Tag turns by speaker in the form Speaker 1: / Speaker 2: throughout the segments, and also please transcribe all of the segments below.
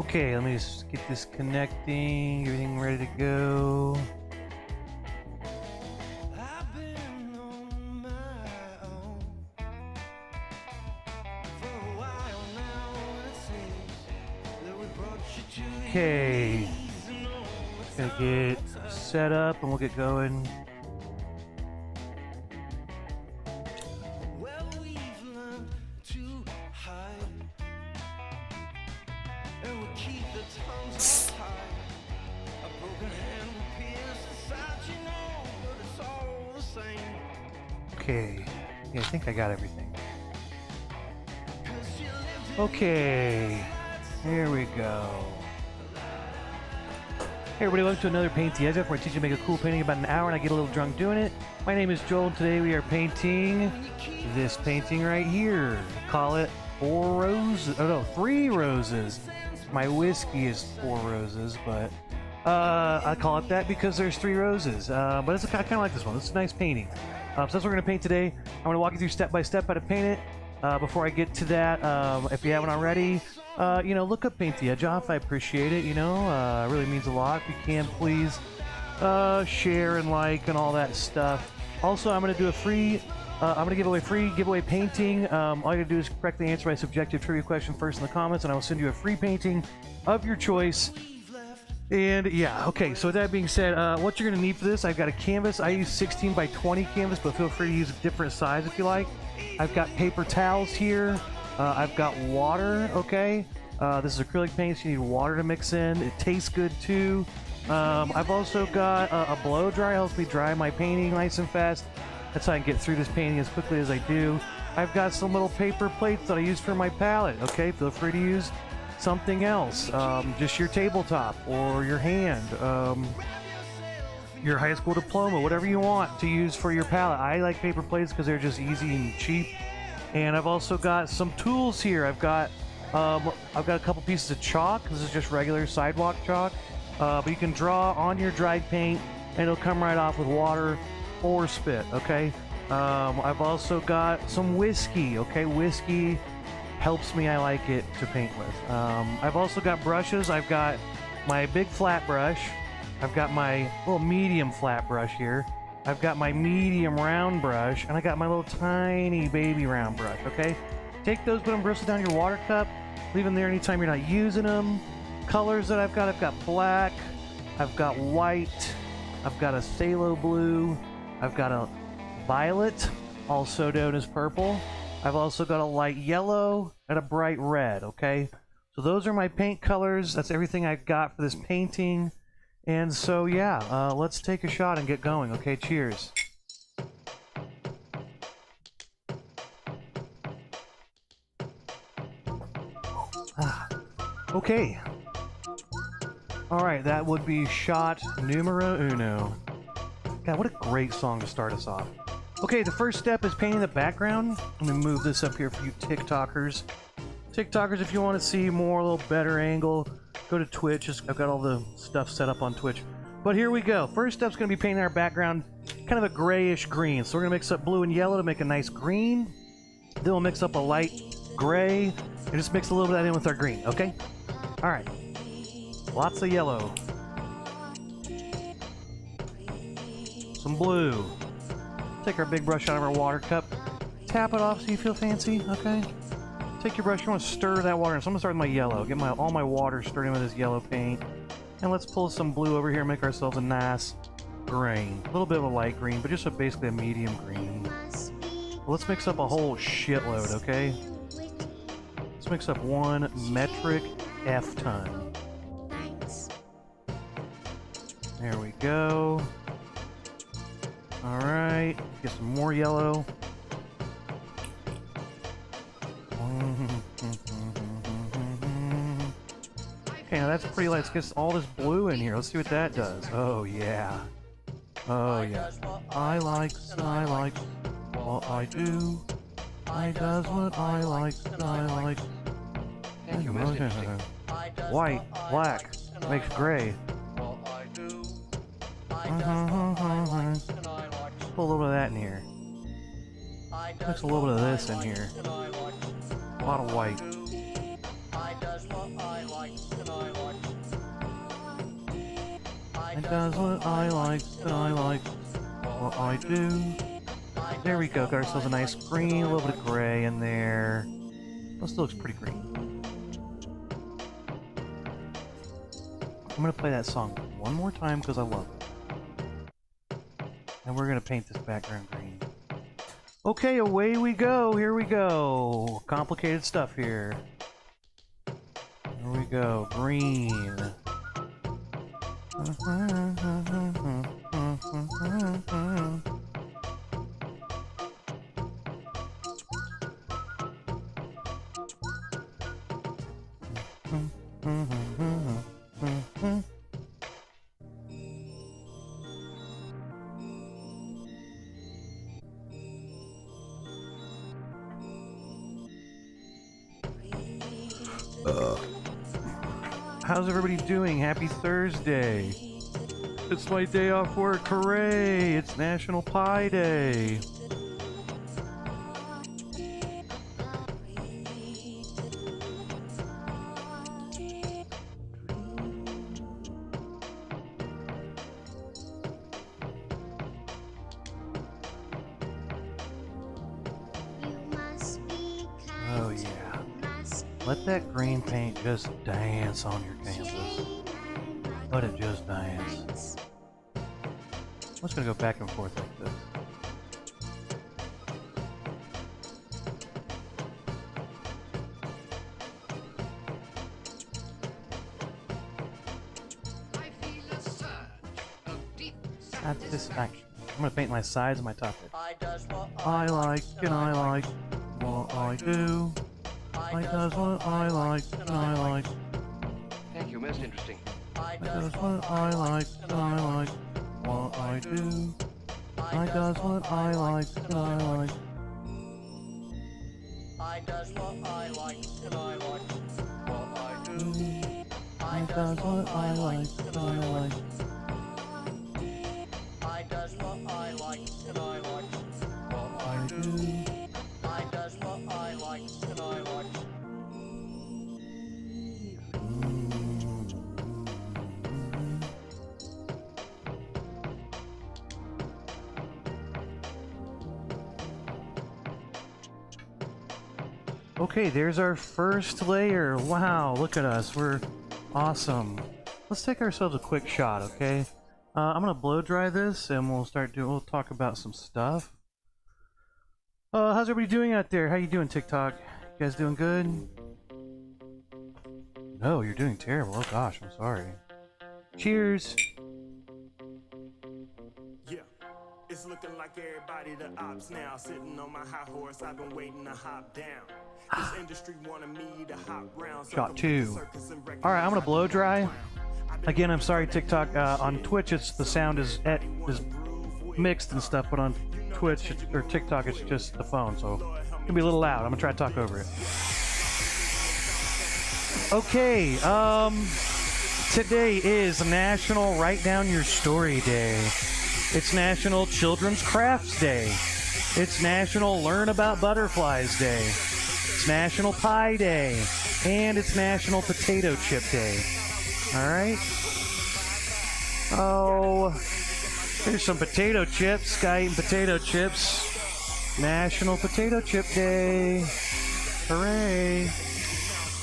Speaker 1: Okay, let me just get this connecting, everything ready to go. Okay, gonna get set up and we'll get going. Okay, yeah, I think I got everything. Okay, here we go. Hey everybody, welcome to another Paint the Edge Off, where I teach you to make a cool painting in about an hour and I get a little drunk doing it. My name is Joel, and today we are painting this painting right here. Call it 4 roses, oh no, 3 roses. My whiskey is 4 roses, but I call it that because there's 3 roses. But it's kind of like this one. It's a nice painting. So that's what we're going to paint today. I'm going to walk you through step by step how to paint it. Before I get to that, if you haven't already, look up Paint the Edge Off. I appreciate it, it really means a lot. If you can, please share and like and all that stuff. Also, I'm going to do a free, I'm going to give away free giveaway painting. All you got to do is correctly answer my subjective trivia question first in the comments, and I will send you a free painting of your choice. And yeah, okay, so with that being said, what you're going to need for this, I've got a canvas. I use 16 by 20 canvas, but feel free to use a different size if you like. I've got paper towels here. I've got water, okay? This is acrylic paint, so you need water to mix in. It tastes good too. I've also got a blow dryer. It helps me dry my painting nice and fast. That's how I can get through this painting as quickly as I do. I've got some little paper plates that I use for my palette, okay? Feel free to use something else, just your tabletop or your hand, your high school diploma, whatever you want to use for your palette. I like paper plates because they're just easy and cheap. And I've also got some tools here. I've got a couple pieces of chalk. This is just regular sidewalk chalk, but you can draw on your dried paint and it'll come right off with water or spit, okay? I've also got some whiskey, okay? Whiskey helps me, I like it to paint with. I've also got brushes. I've got my big flat brush. I've got my little medium flat brush here. I've got my medium round brush, and I got my little tiny baby round brush, okay? Take those, put them bristles down your water cup, leave them there anytime you're not using them. Colors that I've got black, I've got white, I've got a phthalo blue, I've got a violet, also known as purple. I've also got a light yellow and a bright red, okay? So those are my paint colors. That's everything I've got for this painting. And so, yeah, let's take a shot and get going, okay? Cheers. Okay. All right, that would be shot numero uno. God, what a great song to start us off. Okay, the first step is painting the background. Let me move this up here for you TikTokers. TikTokers, if you want to see more, a little better angle, go to Twitch. I've got all the stuff set up on Twitch. But here we go. First step's going to be painting our background kind of a grayish green. So we're going to mix up blue and yellow to make a nice green. Then we'll mix up a light gray and just mix a little bit of that in with our green, okay? All right. Lots of yellow. Some blue. Take our big brush out of our water cup, tap it off so you feel fancy, okay? Take your brush, you want to stir that water in. So I'm going to start with my yellow. Get all my water stirred in with this yellow paint. And let's pull some blue over here and make ourselves a nice green. A little bit of a light green, but just basically a medium green. Let's mix up a whole shitload, okay? Let's mix up 1 metric F-ton. There we go. Alright, get some more yellow. Okay, now that's pretty light. Let's get all this blue in here. Let's see what that does. Oh, yeah. Oh, yeah. I like what I do. I does what I like. White, black, makes gray. Put a little bit of that in here. Mix a little bit of this in here. A lot of white. does what I like, and I like what I do. There we go, got ourselves a nice green, a little bit of gray in there. That still looks pretty green. I'm gonna play that song one more time because I love it. And we're gonna paint this background green. Okay, away we go, here we go. Complicated stuff here. Here we go, green. How's everybody doing? Happy Thursday. It's my day off work. Hooray! It's National Pie Day. Oh yeah. Let that green paint just dance on your canvas. Let it just dance. I'm just gonna go back and forth like this. Satisfaction. I'm gonna paint my sides and my top edge. I like and I like what I do. I does what I like and I like.
Speaker 2: Thank you, most interesting.
Speaker 1: I does what I like and I like what I do. I does what I like and I like.
Speaker 3: I does what I like and I like what I do.
Speaker 1: I does what I like and I like.
Speaker 3: I does what I like and I like what I do. I does what I like and I like.
Speaker 1: Okay, there's our first layer. Wow, look at us. We're awesome. Let's take ourselves a quick shot, okay? I'm gonna blow dry this and we'll talk about some stuff. How's everybody doing out there? How you doing, TikTok? You guys doing good? No, you're doing terrible. Oh gosh, I'm sorry. Cheers!
Speaker 4: Yeah, it's looking like everybody the ops now. Sitting on my high horse, I've been waiting to hop down. This industry wanted me to hop round.
Speaker 1: Shot 2. Alright, I'm gonna blow dry. Again, I'm sorry, TikTok. On Twitch, the sound is mixed and stuff, but on Twitch or TikTok, it's just the phone, so it can be a little loud. I'm gonna try to talk over it. Okay, today is National Write Down Your Story Day. It's National Children's Crafts Day. It's National Learn About Butterflies Day. It's National Pie Day. And it's National Potato Chip Day. Alright? Oh, here's some potato chips. Guy eating potato chips. National Potato Chip Day. Hooray.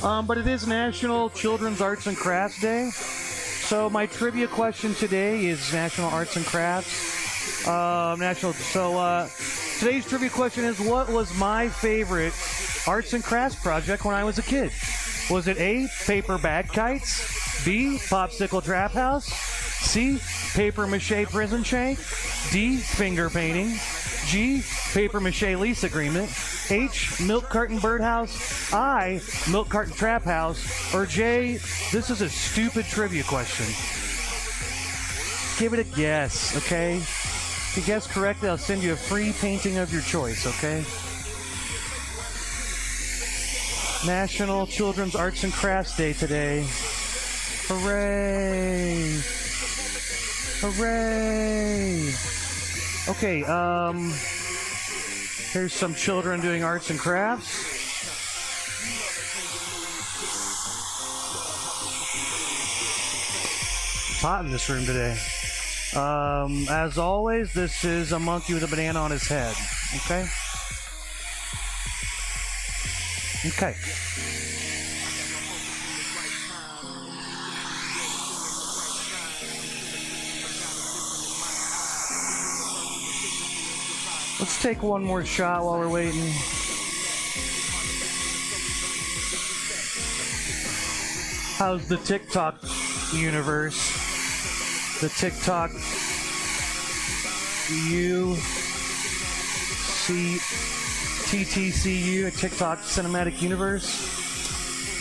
Speaker 1: But it is National Children's Arts and Crafts Day. So my trivia question today is National Arts and Crafts. Today's trivia question is, what was my favorite arts and crafts project when I was a kid? Was it A, paper bag kites, B, popsicle trap house, C, paper mache prison shank, D, finger painting, G, paper mache lease agreement, H, milk carton birdhouse, I, milk carton trap house, or J, this is a stupid trivia question. Give it a guess, okay? If you guess correctly, I'll send you a free painting of your choice, okay? National Children's Arts and Crafts Day today. Hooray! Hooray! Okay, here's some children doing arts and crafts. It's hot in this room today. As always, this is a monkey with a banana on his head. Okay? Okay. Let's take one more shot while we're waiting. How's the TikTok universe? The TikTok TTCU, a TikTok cinematic universe.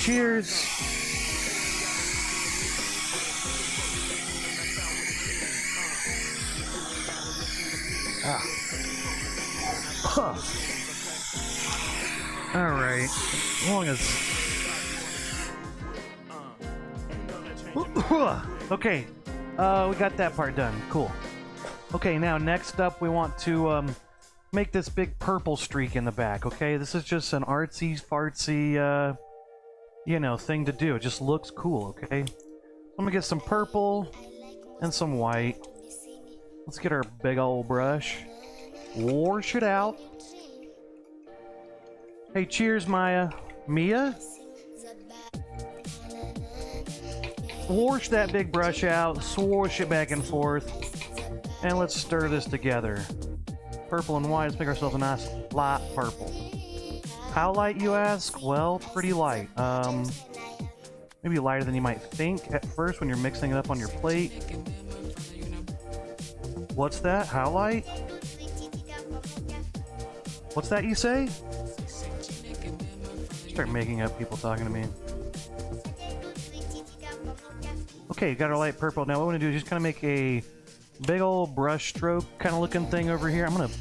Speaker 1: Cheers. Huh. All right. As long as. Okay. We got that part done. Cool. Okay, now next up we want to make this big purple streak in the back, okay? This is just an artsy fartsy thing to do. It just looks cool, okay? I'm gonna get some purple and some white. Let's get our big old brush. Wash it out. Hey, cheers, Mia. Wash that big brush out, swoosh it back and forth, and let's stir this together. Purple and white, let's make ourselves a nice light purple. How light, you ask? Well, pretty light. Maybe lighter than you might think at first when you're mixing it up on your plate. What's that? How light? What's that you say? Start making up people talking to me. Okay, got our light purple. Now what I want to do is just kind of make a big old brush stroke kind of looking thing over here. I'm going to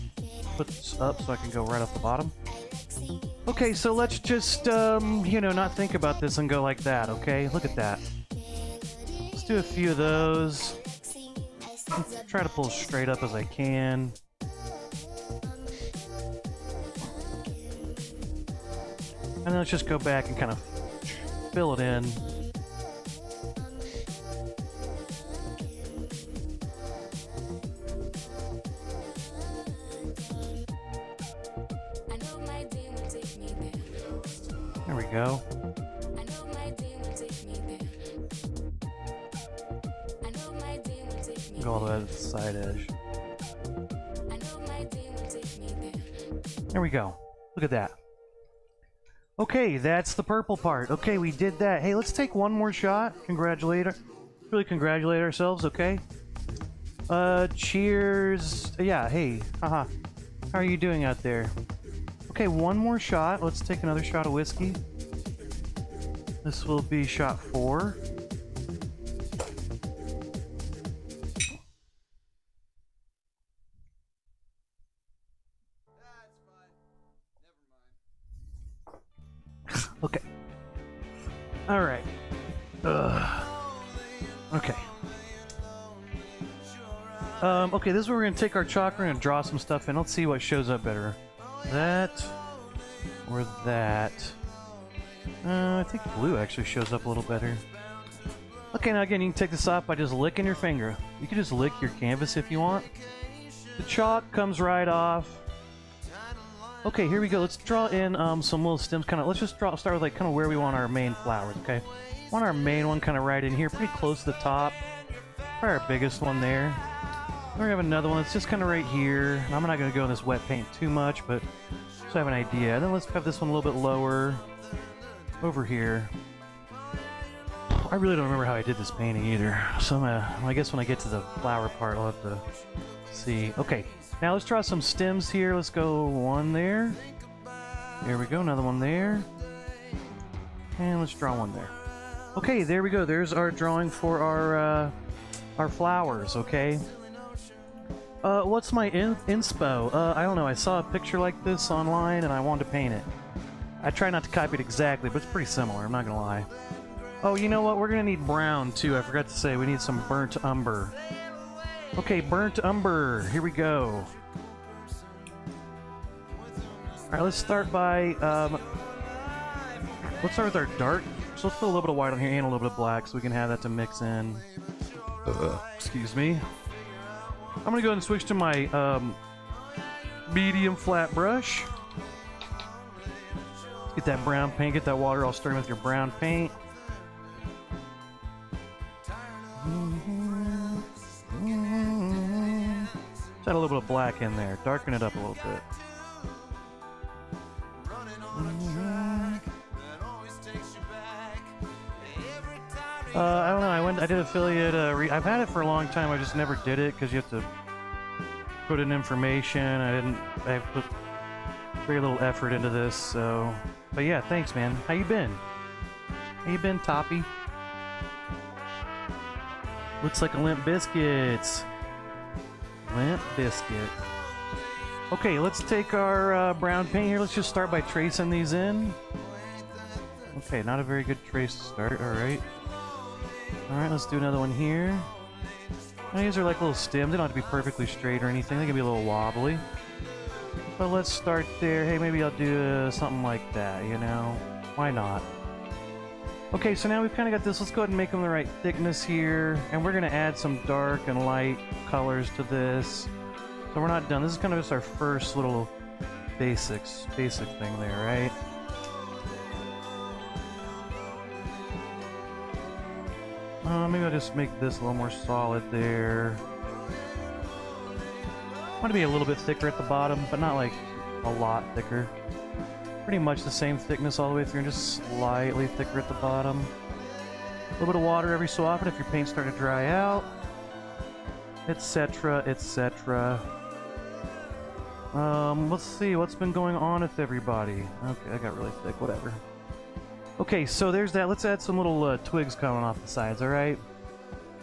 Speaker 1: put this up so I can go right off the bottom. Okay, so let's just, not think about this and go like that, okay? Look at that. Let's do a few of those. Try to pull as straight up as I can. And then let's just go back and kind of fill it in. There we go. Go all the way to the side edge. There we go. Look at that. Okay, that's the purple part. Okay, we did that. Hey, let's take one more shot. Really congratulate ourselves, okay? Cheers. Yeah, hey. Haha. How are you doing out there? Okay, one more shot. Let's take another shot of whiskey. This will be shot 4. Okay. Alright. Okay. Okay, this is where we're gonna take our chalk, we're gonna draw some stuff in. Let's see what shows up better. That or that. I think blue actually shows up a little better. Okay, now again, you can take this off by just licking your finger. You can just lick your canvas if you want. The chalk comes right off. Okay, here we go. Let's draw in some little stems. Let's just start with like kind of where we want our main flowers. Okay, want our main one kind of right in here, pretty close to the top. Probably our biggest one there. Then we have another one that's just kind of right here. I'm not going to go in this wet paint too much, but just have an idea. And then let's have this one a little bit lower over here. I really don't remember how I did this painting either, so I guess when I get to the flower part, I'll have to see. Okay, now let's draw some stems here. Let's go one there. There we go, another one there. And let's draw one there. Okay, there we go. There's our drawing for our flowers, okay? What's my inspo? I don't know. I saw a picture like this online and I wanted to paint it. I try not to copy it exactly, but it's pretty similar, I'm not gonna lie. Oh, you know what? We're gonna need brown too. I forgot to say, we need some burnt umber. Okay, burnt umber. Here we go. Alright, let's start by, let's start with our dark. So let's put a little bit of white on here and a little bit of black so we can have that to mix in. Excuse me. I'm gonna go ahead and switch to my medium flat brush. Get that brown paint, get that water all stirring with your brown paint. Add a little bit of black in there, darken it up a little bit. I don't know. I did affiliate. I've had it for a long time. I just never did it because you have to put in information. I put very little effort into this. So, but yeah, thanks, man. How you been? How you been, Toppy? Looks like a Limp Biscuits. Limp Biscuit. Okay, let's take our brown paint here. Let's just start by tracing these in. Okay, not a very good trace to start. All right. Alright, let's do another one here. Now, these are like little stems. They don't have to be perfectly straight or anything. They can be a little wobbly. But let's start there. Hey, maybe I'll do something like that, you know? Why not? Okay, so now we've kind of got this. Let's go ahead and make them the right thickness here. And we're going to add some dark and light colors to this. So we're not done. This is kind of just our first little basic thing there, right? Maybe I'll just make this a little more solid there. I want to be a little bit thicker at the bottom, but not like a lot thicker. Pretty much the same thickness all the way through, and just slightly thicker at the bottom. A little bit of water every so often if your paint's starting to dry out, etc., etc. Let's see what's been going on with everybody. Okay, I got really thick. Whatever. Okay, so there's that. Let's add some little twigs coming off the sides, alright?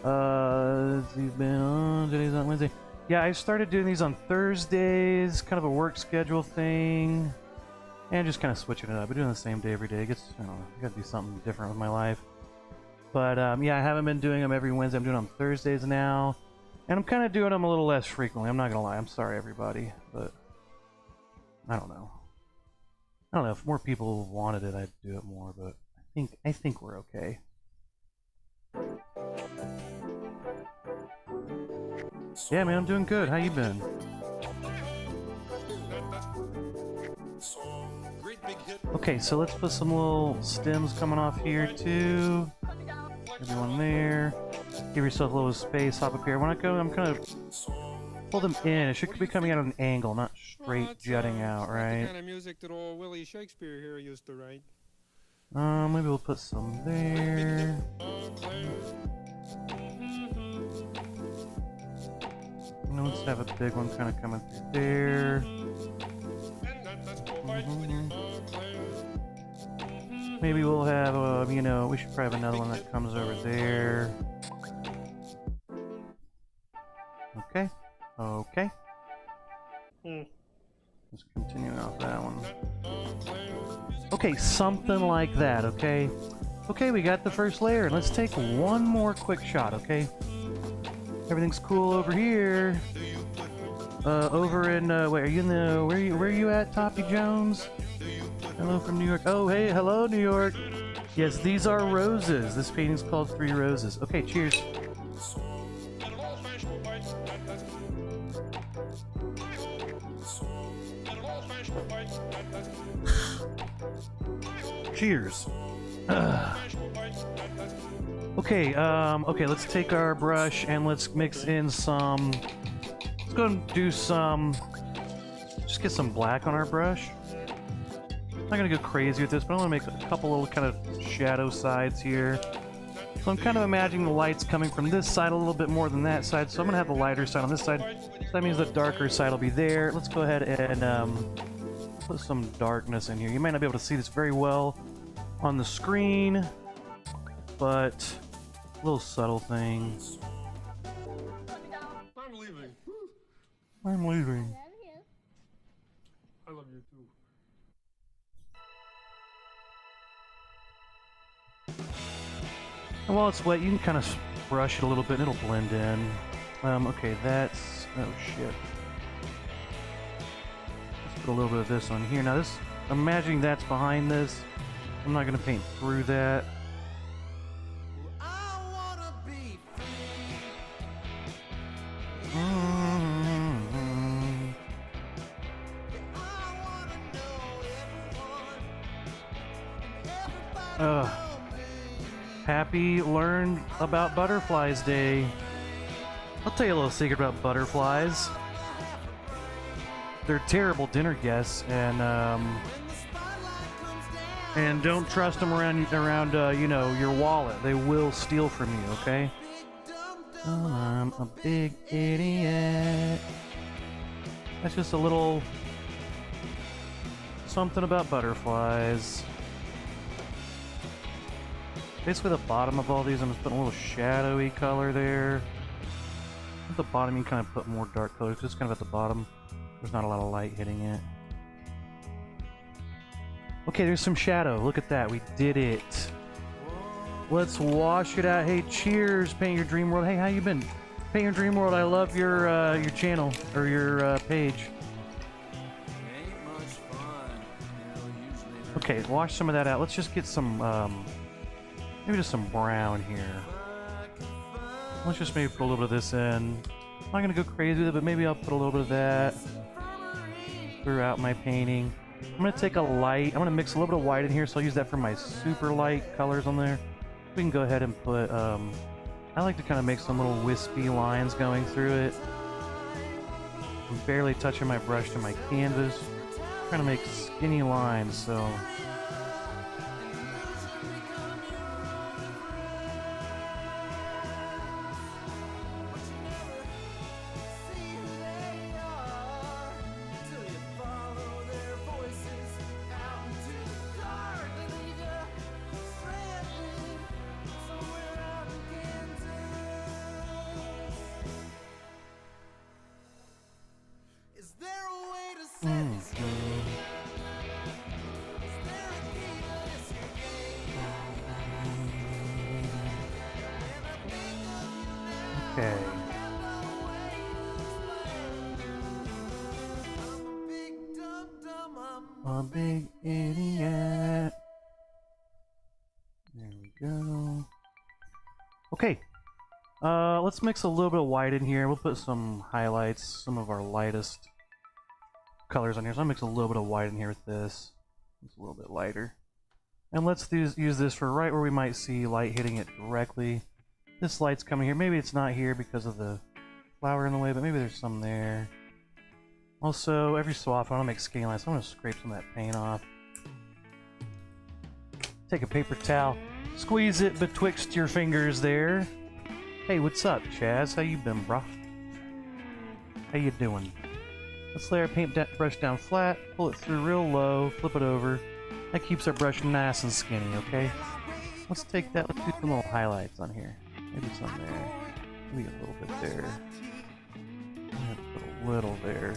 Speaker 1: You've been on, today's on Wednesday. Yeah, I started doing these on Thursdays, kind of a work schedule thing. And just kind of switching it up. I'm doing the same day every day. It gets, I don't know, I gotta do something different with my life. But, yeah, I haven't been doing them every Wednesday. I'm doing them on Thursdays now. And I'm kind of doing them a little less frequently. I'm not gonna lie. I'm sorry, everybody. But, I don't know. I don't know, if more people wanted it, I'd do it more, but I think we're okay. Yeah, man, I'm doing good. How you been? Okay, so let's put some little stems coming off here too. Maybe one there. Give yourself a little space. Hop up here. When I go, I'm kind of pull them in. It should be coming out at an angle, not straight jutting out, right?
Speaker 5: The kind of music that old Willie Shakespeare here used to write.
Speaker 1: Maybe we'll put some there. And let's have a big one kind of coming through there. Maybe we'll have, you know, we should probably have another one that comes over there. Okay. Okay. Just continuing off that one. Okay, something like that, okay? Okay, we got the first layer. Let's take one more quick shot, okay? Everything's cool over here. Over in, wait, are you in the, where are you at, Toppy Jones? Hello from New York. Oh, hey, hello, New York. Yes, these are roses. This painting's called 3 Roses. Okay, cheers. Cheers. Okay, okay, let's take our brush and let's mix in some, let's go and do some, just get some black on our brush. I'm not gonna go crazy with this, but I want to make a couple little kind of shadow sides here. So I'm kind of imagining the light's coming from this side a little bit more than that side, so I'm gonna have the lighter side on this side. So that means the darker side will be there. Let's go ahead and put some darkness in here. You might not be able to see this very well on the screen, but little subtle things.
Speaker 5: I'm leaving.
Speaker 1: I'm leaving.
Speaker 5: I love you too.
Speaker 1: And while it's wet, you can kind of brush it a little bit and it'll blend in. Okay, that's, oh shit. Let's put a little bit of this on here. Now this, I'm imagining that's behind this. I'm not gonna paint through that. Happy Learn About Butterflies Day. I'll tell you a little secret about butterflies. They're terrible dinner guests, and don't trust them around you know, your wallet. They will steal from you. Okay. I'm a big idiot. That's just a little something about butterflies. Basically, the bottom of all these, I'm just putting a little shadowy color there. At the bottom, you kind of put more dark colors, just kind of at the bottom. There's not a lot of light hitting it. Okay, there's some shadow. Look at that. We did it. Let's wash it out. Hey, cheers, Paint Your Dream World. Hey, how you been? Paint Your Dream World, I love your channel, or your page. Okay, wash some of that out. Let's just get some, maybe just some brown here. Let's just maybe put a little bit of this in. I'm not gonna go crazy with it, but maybe I'll put a little bit of that throughout my painting. I'm gonna take a light, I'm gonna mix a little bit of white in here, so I'll use that for my super light colors on there. We can go ahead and put, I like to kind of make some little wispy lines going through it. I'm barely touching my brush to my canvas. I'm trying to make skinny lines, so... Okay. A big idiot. There we go. Okay. Let's mix a little bit of white in here. We'll put some highlights, some of our lightest colors on here. So I'll mix a little bit of white in here with this. It's a little bit lighter. And let's use this for right where we might see light hitting it directly. This light's coming here. Maybe it's not here because of the flower in the way, but maybe there's some there. Also, every so often I want to make skinny lines, so I'm going to scrape some of that paint off. Take a paper towel, squeeze it betwixt your fingers there. Hey, what's up, Chaz? How you been, bruh? How you doing? Let's lay our paint brush down flat, pull it through real low, flip it over. That keeps our brush nice and skinny, okay? Let's take that, let's do some little highlights on here. Maybe some there. Maybe a little bit there. Maybe put a little there.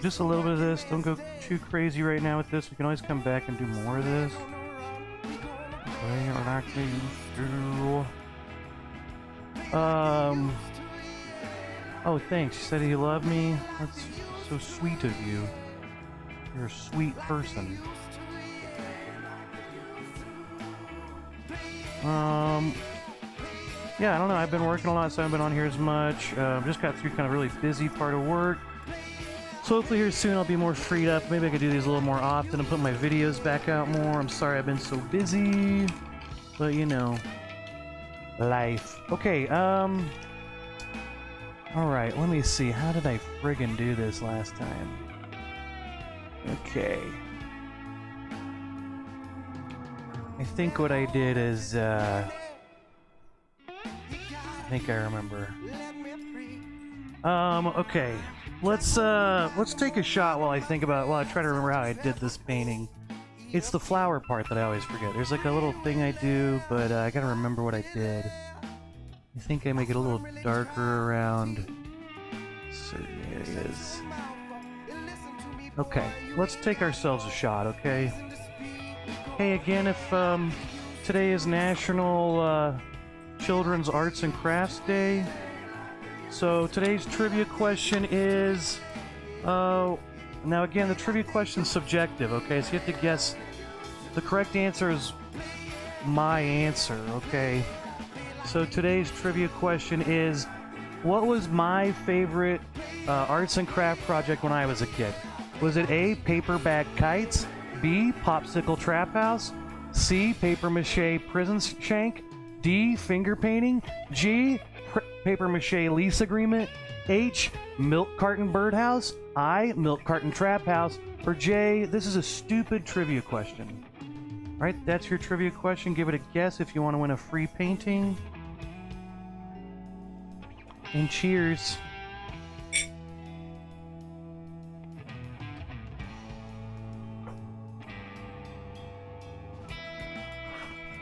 Speaker 1: Just a little bit of this. Don't go too crazy right now with this. We can always come back and do more of this. Like we used to. Oh, thanks. You said he loved me. That's so sweet of you. You're a sweet person. Yeah, I don't know. I've been working a lot, so I haven't been on here as much. Just got through kind of really busy part of work. So hopefully here soon I'll be more freed up. Maybe I could do these a little more often and put my videos back out more. I'm sorry I've been so busy. But, you know, life. Okay, alright, let me see. How did I friggin' do this last time? Okay. I think what I did is, I think I remember. Okay. Let's take a shot while I think about, while I try to remember how I did this painting. It's the flower part that I always forget. There's like a little thing I do, but I gotta remember what I did. I think I make it a little darker around certain areas. Okay, let's take ourselves a shot, okay? Hey, again, if today is National Children's Arts and Crafts Day, so today's trivia question is, now again, the trivia question's subjective, okay? So you have to guess. The correct answer is my answer, okay? So today's trivia question is, what was my favorite arts and craft project when I was a kid? Was it A, paper bag kites, B, popsicle trap house, C, paper mache prison shank, D, finger painting, G, paper mache lease agreement, H, milk carton birdhouse, I, milk carton trap house, or J, this is a stupid trivia question. Right, that's your trivia question. Give it a guess if you want to win a free painting. And cheers.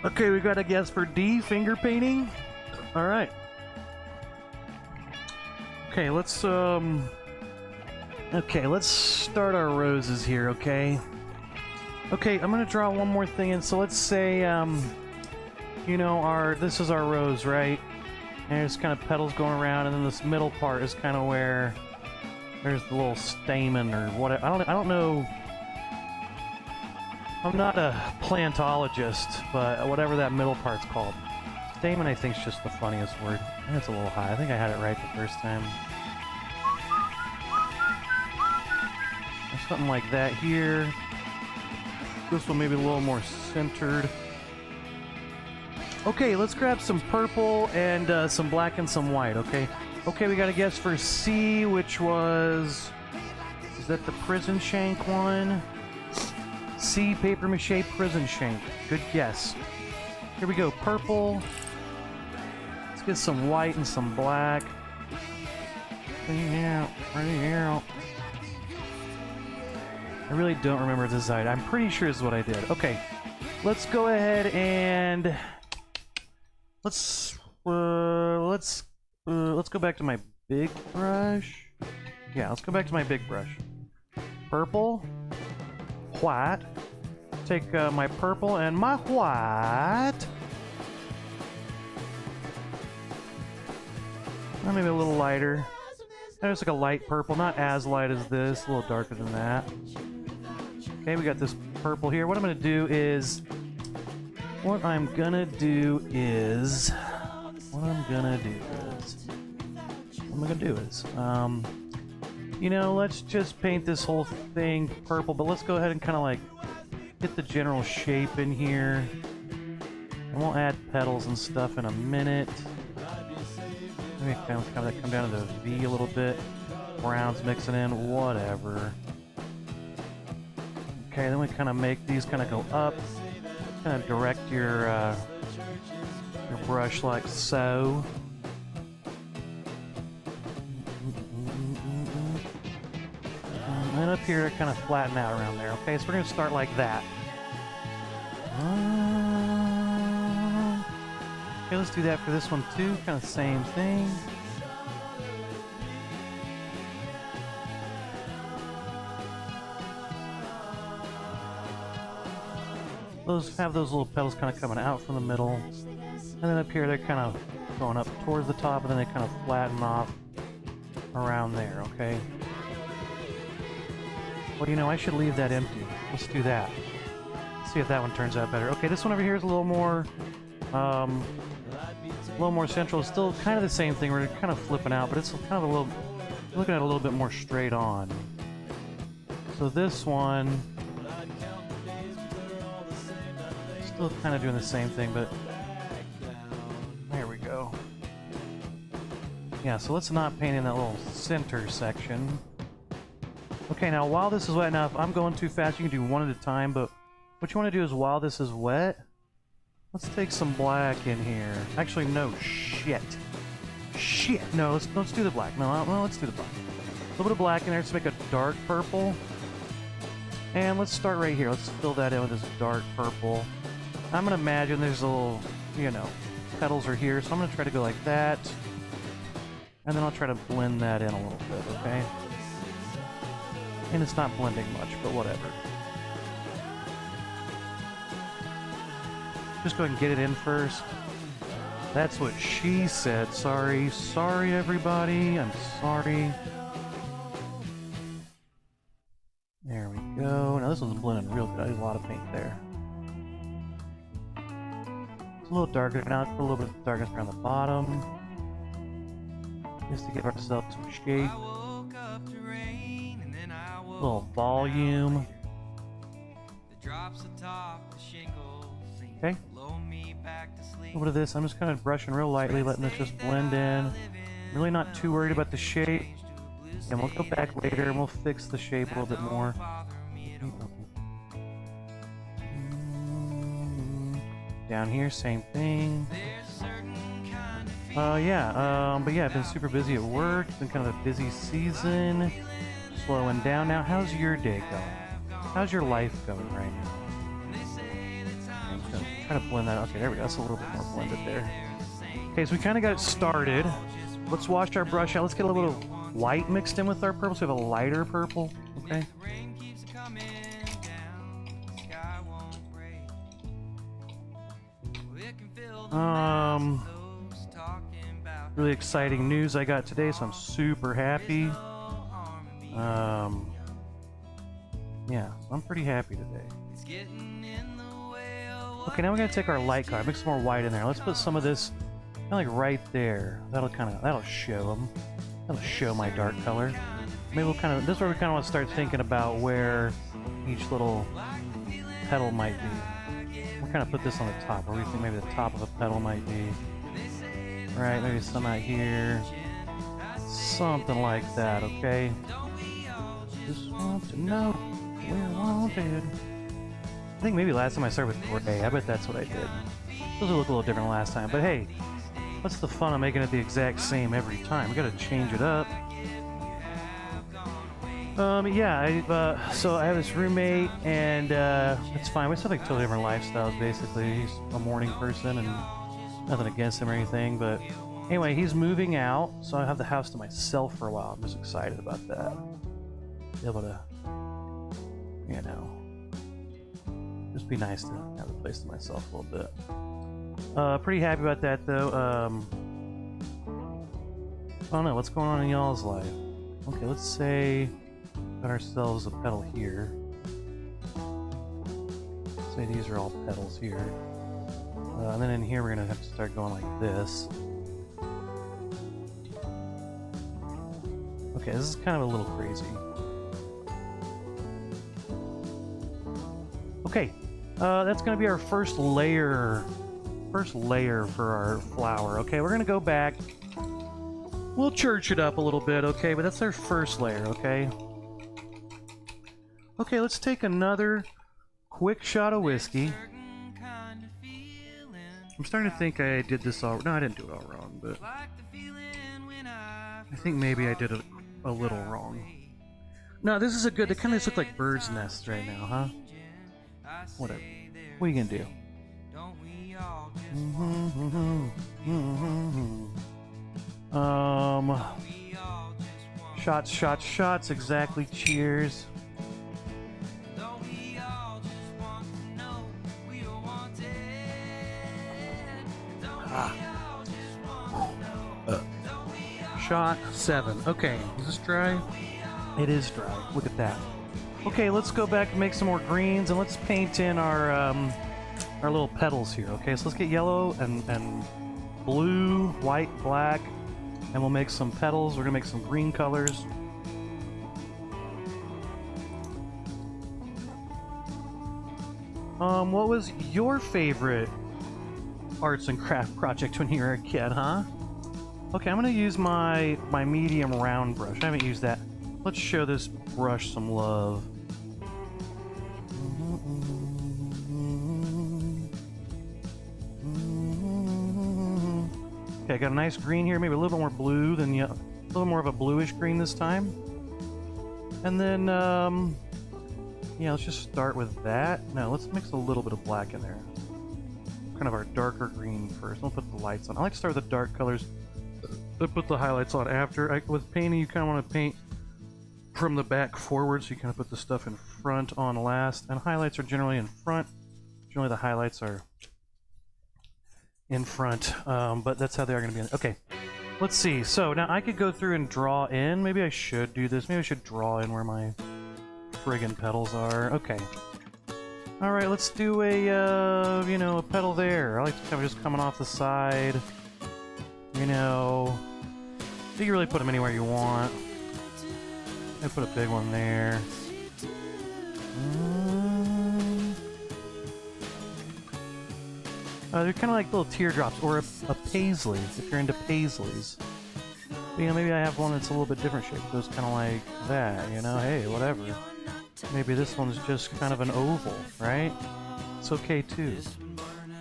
Speaker 1: Okay, we got a guess for D, finger painting. All right. Okay, let's start our roses here, okay? Okay, I'm gonna draw one more thing in. So let's say, you know, this is our rose, right? And there's kind of petals going around, and then this middle part is kind of where there's the little stamen or what. I don't know. I'm not a plantologist, but whatever that middle part's called. Stamen, I think, is just the funniest word. I think it's a little high. I think I had it right the first time. There's something like that here. This one maybe a little more centered. Okay, let's grab some purple and some black and some white, okay? Okay, we got a guess for C, which was... Is that the prison shank one? C, paper mache prison shank. Good guess. Here we go, purple. Let's get some white and some black. Yeah, right here. I really don't remember if this is right. I'm pretty sure this is what I did. Okay, let's go ahead and let's go back to my big brush. Yeah, let's go back to my big brush. Purple, white. Take my purple and my white. Maybe a little lighter. There's like a light purple, not as light as this, a little darker than that. Okay, we got this purple here. What I'm gonna do is, you know, let's just paint this whole thing purple, but let's go ahead and kind of like get the general shape in here. And we'll add petals and stuff in a minute. Maybe come down to the V a little bit. Brown's mixing in, whatever. Okay, then we kind of make these kind of go up. Kind of direct your brush like so. And then up here, it kind of flatten out around there. Okay, so we're going to start like that. Okay, let's do that for this one too. Kind of same thing. Have those little petals kind of coming out from the middle. And then up here, they're kind of going up towards the top, and then they kind of flatten off around there, okay? Well, you know, I should leave that empty. Let's do that. See if that one turns out better. Okay, this one over here is a little more central. It's still kind of the same thing. We're kind of flipping out, but it's kind of a little, looking at it a little bit more straight on. So this one, still kind of doing the same thing, but there we go. Yeah, so let's not paint in that little center section. Okay, now while this is wet enough, I'm going too fast. You can do one at a time, but what you want to do is while this is wet, let's take some black in here. Actually, no, shit. No, let's do the black. No, let's do the black. A little bit of black in there to make a dark purple. And let's start right here. Let's fill that in with this dark purple. I'm going to imagine there's a little, you know, petals are here, so I'm going to try to go like that. And then I'll try to blend that in a little bit, okay? And it's not blending much, but whatever. Just go ahead and get it in first. That's what she said. Sorry. Sorry, everybody. I'm sorry. There we go. Now this one's blending real good. I did a lot of paint there. It's a little darker now. Let's put a little bit of darkness around the bottom. Just to give ourselves some shape. A little volume. Okay. A little bit of this. I'm just kind of brushing real lightly, letting this just blend in. Really not too worried about the shape. And we'll go back later and we'll fix the shape a little bit more. Down here, same thing. But yeah, I've been super busy at work. It's been kind of a busy season. Slowing down now. How's your day going? How's your life going right now? I'm just gonna try to blend that. Okay, there we go. That's a little bit more blended there. Okay, so we kind of got it started. Let's wash our brush out. Let's get a little white mixed in with our purple, so we have a lighter purple. Okay. Really exciting news I got today, so I'm super happy. Yeah, so I'm pretty happy today. Okay, now we're gonna take our light color, mix some more white in there. Let's put some of this kind of like right there. That'll show them. That'll show my dark color. Maybe we'll this is where we kind of want to start thinking about where each little petal might be. We'll kind of put this on the top, where we think maybe the top of a petal might be. Right, maybe some out here. Something like that, okay? Just want to know we're wanted. I think maybe last time I started with gray. I bet that's what I did. Those will look a little different last time, but hey, what's the fun of making it the exact same every time? We gotta change it up. So I have this roommate, and it's fine. We just have like totally different lifestyles, basically. He's a morning person, and nothing against him or anything, but anyway, he's moving out, so I have the house to myself for a while. I'm just excited about that. Be able to, you know, just be nice to have the place to myself a little bit. Pretty happy about that, though. I don't know, what's going on in y'all's life? Okay, let's say got ourselves a petal here. Say these are all petals here. And then in here we're going to have to start going like this. Okay, this is kind of a little crazy. Okay, that's going to be our first layer for our flower. Okay, we're going to go back. We'll church it up a little bit, okay? But that's our first layer, okay? Okay, let's take another quick shot of whiskey. I'm starting to think I did this all... No, I didn't do it all wrong, but... I think maybe I did it a little wrong. No, this is a good... They kind of just look like birds' nests right now, huh? Whatever. What are you gonna do? Shots, shots, shots. Exactly. Cheers. Shot 7. Okay, is this dry? It is dry. Look at that. Okay, let's go back and make some more greens, and let's paint in our little petals here. Okay, so let's get yellow and blue, white, black, and we'll make some petals. We're gonna make some green colors. What was your favorite arts and craft project when you were a kid, huh? Okay, I'm gonna use my medium round brush. I haven't used that. Let's show this brush some love. Okay, I got a nice green here, maybe a little bit more blue than a little more of a bluish green this time. And then, yeah, let's just start with that. No, let's mix a little bit of black in there. Kind of our darker green first. We'll put the lights on. I like to start with the dark colors, but put the highlights on after. With painting, you kind of want to paint from the back forward, so you kind of put the stuff in front on last. And highlights are generally in front. Generally, the highlights are in front, but that's how they are going to be. Okay, let's see. So now I could go through and draw in. Maybe I should do this. Maybe I should draw in where my friggin' petals are. Okay. All right, let's do a, you know, a pedal there. I like to kind of just coming off the side. You know, you can really put them anywhere you want. I put a big one there. They're kind of like little teardrops, or a paisley, if you're into paisleys. But, you know, maybe I have one that's a little bit different shape. It goes kind of like that, you know? Hey, whatever. Maybe this one's just kind of an oval, right? It's okay, too.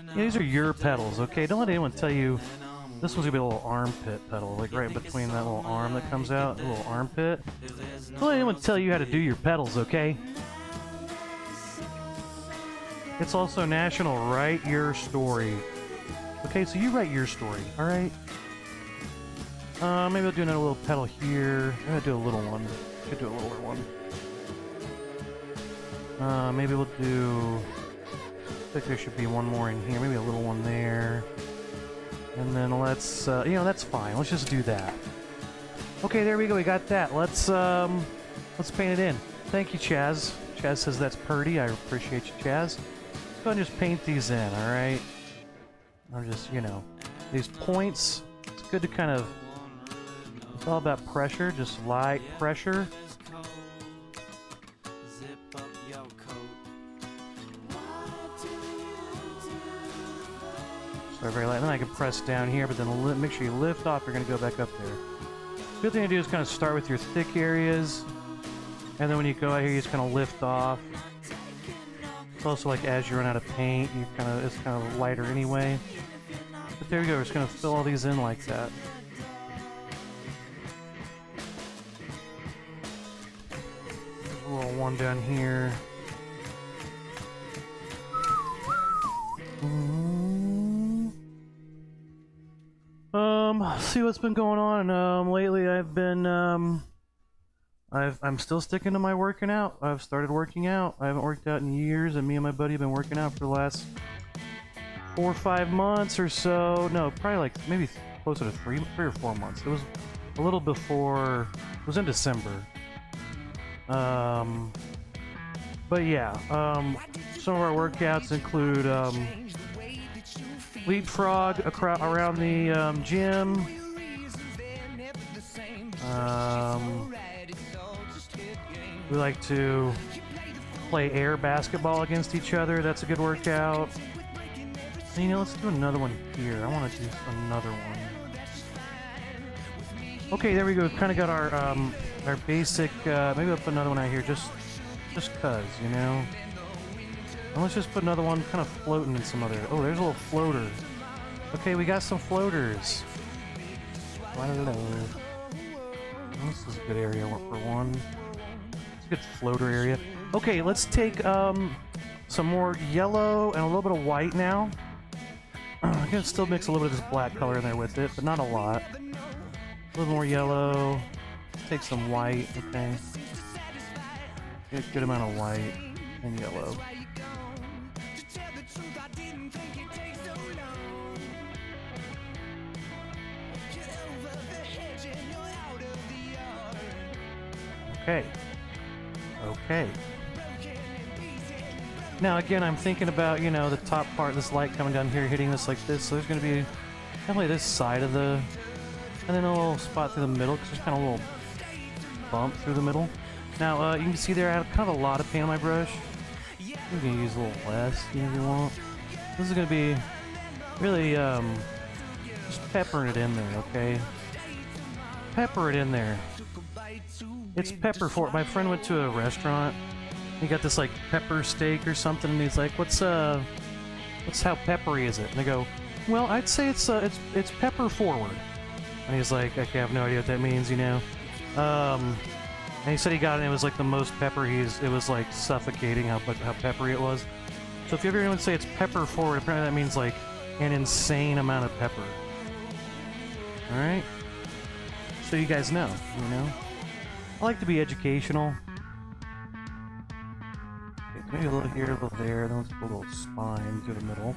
Speaker 1: Yeah, these are your pedals, okay? Don't let anyone tell you this one's gonna be a little armpit pedal, like right between that little arm that comes out, a little armpit. Don't let anyone tell you how to do your pedals, okay? It's also National Write Your Story. Okay, so you write your story, alright? Maybe I'll do another little pedal here. I'm gonna do a little one. Could do a littler one. Maybe we'll do... I think there should be one more in here. Maybe a little one there. And then let's, you know, that's fine. Let's just do that. Okay, there we go. We got that. Let's paint it in. Thank you, Chaz. Chaz says that's purty. I appreciate you, Chaz. Go ahead and just paint these in, alright? I'm just, you know, these points, it's good to kind of, it's all about pressure, just light pressure. So very light, then I can press down here, but then make sure you lift off, you're going to go back up there. Good thing to do is kind of start with your thick areas, and then when you go out here, you just kind of lift off. It's also like as you run out of paint, you it's kind of lighter anyway. But there we go, we're just gonna fill all these in like that. A little one down here. See what's been going on. Lately I've been I'm still sticking to my working out. I've started working out. I haven't worked out in years, and me and my buddy have been working out for the last 4 or 5 months or so. No, probably like maybe closer to 3 or 4 months. It was a little before. It was in December. But yeah, some of our workouts include leapfrog around the gym. We like to play air basketball against each other. That's a good workout. And, you know, let's do another one here. I want to do another one. Okay, there we go. We've kind of got our basic. Maybe I'll put another one out here, just cause, you know. And let's just put another one kind of floating in some other. Oh, there's a little floater. Okay, we got some floaters. Hello. This is a good area for one. It's a good floater area. Okay, let's take some more yellow and a little bit of white now. I'm gonna still mix a little bit of this black color in there with it, but not a lot. A little more yellow. Take some white, okay. Get a good amount of white and yellow. Okay. Okay. Now again, I'm thinking about, you know, the top part, this light coming down here, hitting this like this, so there's going to be definitely this side of the, and then a little spot through the middle, because there's kind of a little bump through the middle. Now, you can see there I have kind of a lot of paint on my brush. You can use a little less, you know, if you want. This is going to be really, just peppering it in there, okay? Pepper it in there. It's pepper for it. My friend went to a restaurant. He got this like pepper steak or something, and he's like, "What's how peppery is it?" And I go, "Well, I'd say it's pepper forward." And he's like, "Okay, I have no idea what that means, you know." And he said he got it, and it was like the most pepper it was like suffocating how peppery it was. So if you ever hear anyone say it's pepper forward, apparently that means like an insane amount of pepper. All right, so you guys know, you know. I like to be educational. Okay, maybe a little here, a little there, then let's put a little spine through the middle.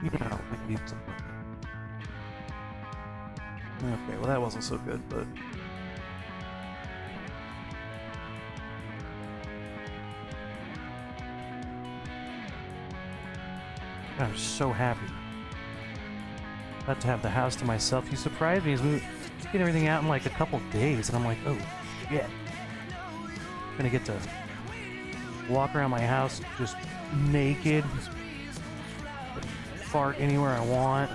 Speaker 1: You know, we need something. Okay, well that wasn't so good, but... I'm so happy. About to have the house to myself. He surprised me. He's getting everything out in like a couple days, and I'm like, oh shit. Gonna get to walk around my house just naked, fart anywhere I want.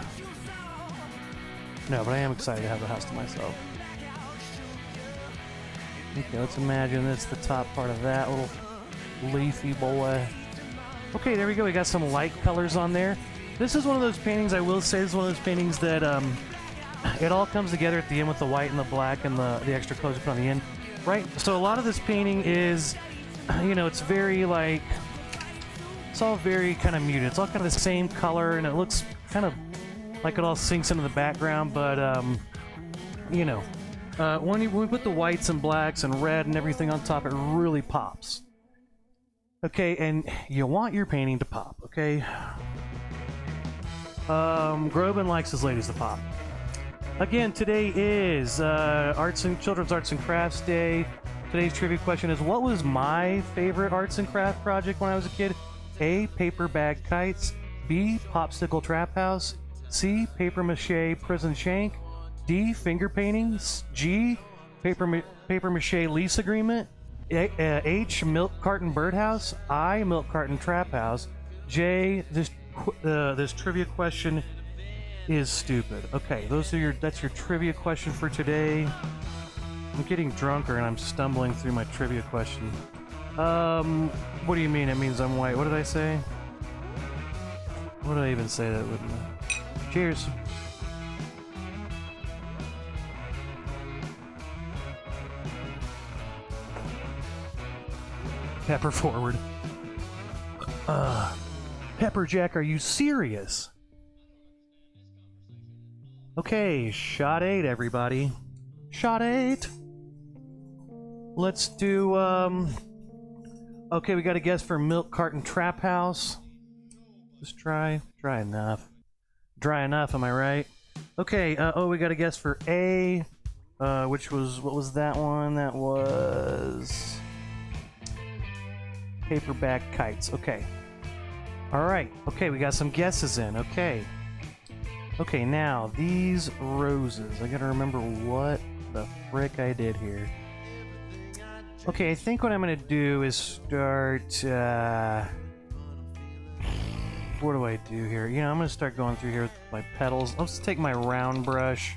Speaker 1: No, but I am excited to have the house to myself. Okay, let's imagine that's the top part of that little leafy boy. Okay, there we go. We got some light colors on there. This is one of those paintings, I will say, this is one of those paintings that it all comes together at the end with the white and the black and the extra colors you put on the end. Right? So a lot of this painting is, you know, it's very like, it's all very kind of muted. It's all kind of the same color, and it looks kind of like it all sinks into the background, but, you know, when we put the whites and blacks and red and everything on top, it really pops. Okay, and you want your painting to pop, okay? Groban likes his ladies to pop. Again, today is Children's Arts and Crafts Day. Today's trivia question is, what was my favorite arts and craft project when I was a kid? A, paper bag kites. B, popsicle trap house. C, paper mache prison shank. D, finger paintings. G, paper mache lease agreement. H, milk carton birdhouse. I, milk carton trap house. J, this trivia question is stupid. Okay, that's your trivia question for today. I'm getting drunker and I'm stumbling through my trivia question. What do you mean it means I'm white? What did I say? What did I even say that wouldn't? Cheers. Pepper forward. Pepper Jack, are you serious? Okay, shot 8, everybody. Shot 8. Let's do, okay, we got a guess for milk carton trap house. Just dry enough. Dry enough, am I right? Okay, we got a guess for A, which was, what was that one? That was paperback kites. Okay. Alright, okay, we got some guesses in. Okay. Okay, now, these roses. I gotta remember what the frick I did here. Okay, I think what I'm gonna do is start, what do I do here? You know, I'm gonna start going through here with my petals. Let's take my round brush.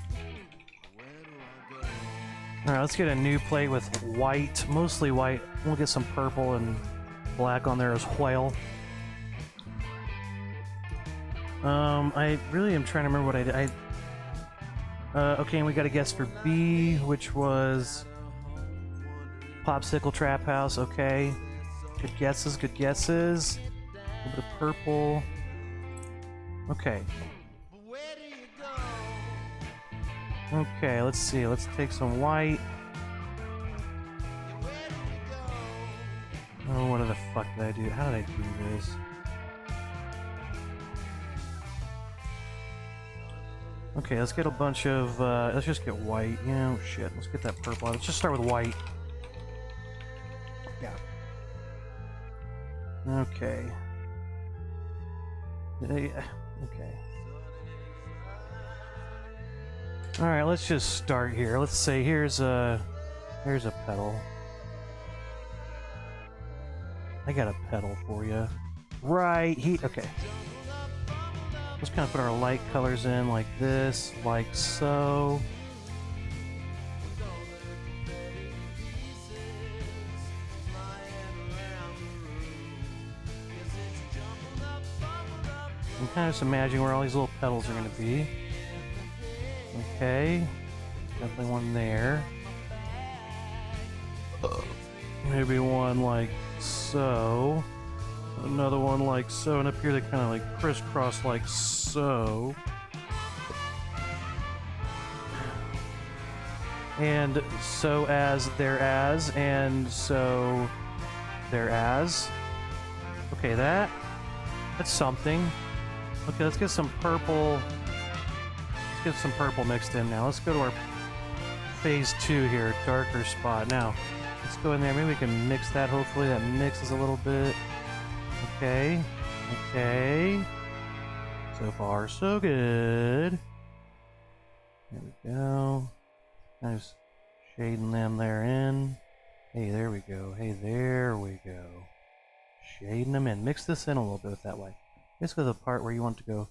Speaker 1: Alright, let's get a new plate with white, mostly white. We'll get some purple and black on there as well. I really am trying to remember what I did. Okay, and we got a guess for B, which was popsicle trap house. Okay, good guesses, good guesses. A little bit of purple. Okay. Okay, let's see. Let's take some white. Oh, what the fuck did I do? How did I do this? Okay, let's get a bunch of, let's just get white. You know, shit, let's get that purple. Let's just start with white. Yeah. Okay. Okay. Alright, let's just start here. Let's say here's a petal. I got a petal for you. Right, okay. Let's kind of put our light colors in like this, like so. I'm kind of just imagining where all these little petals are going to be. Okay, definitely one there. Maybe one like so. Another one like so, and up here they kind of like crisscross like so. And so as there as, and so there as. Okay, that's something. Okay, let's get some purple. Let's get some purple mixed in now. Let's go to our phase 2 here, darker spot. Now, let's go in there. Maybe we can mix that. Hopefully that mixes a little bit. Okay. Okay. So far, so good. There we go. Nice shading them there in. Hey, there we go. Hey, there we go. Shading them in. Mix this in a little bit with that light. Basically the part where you want to go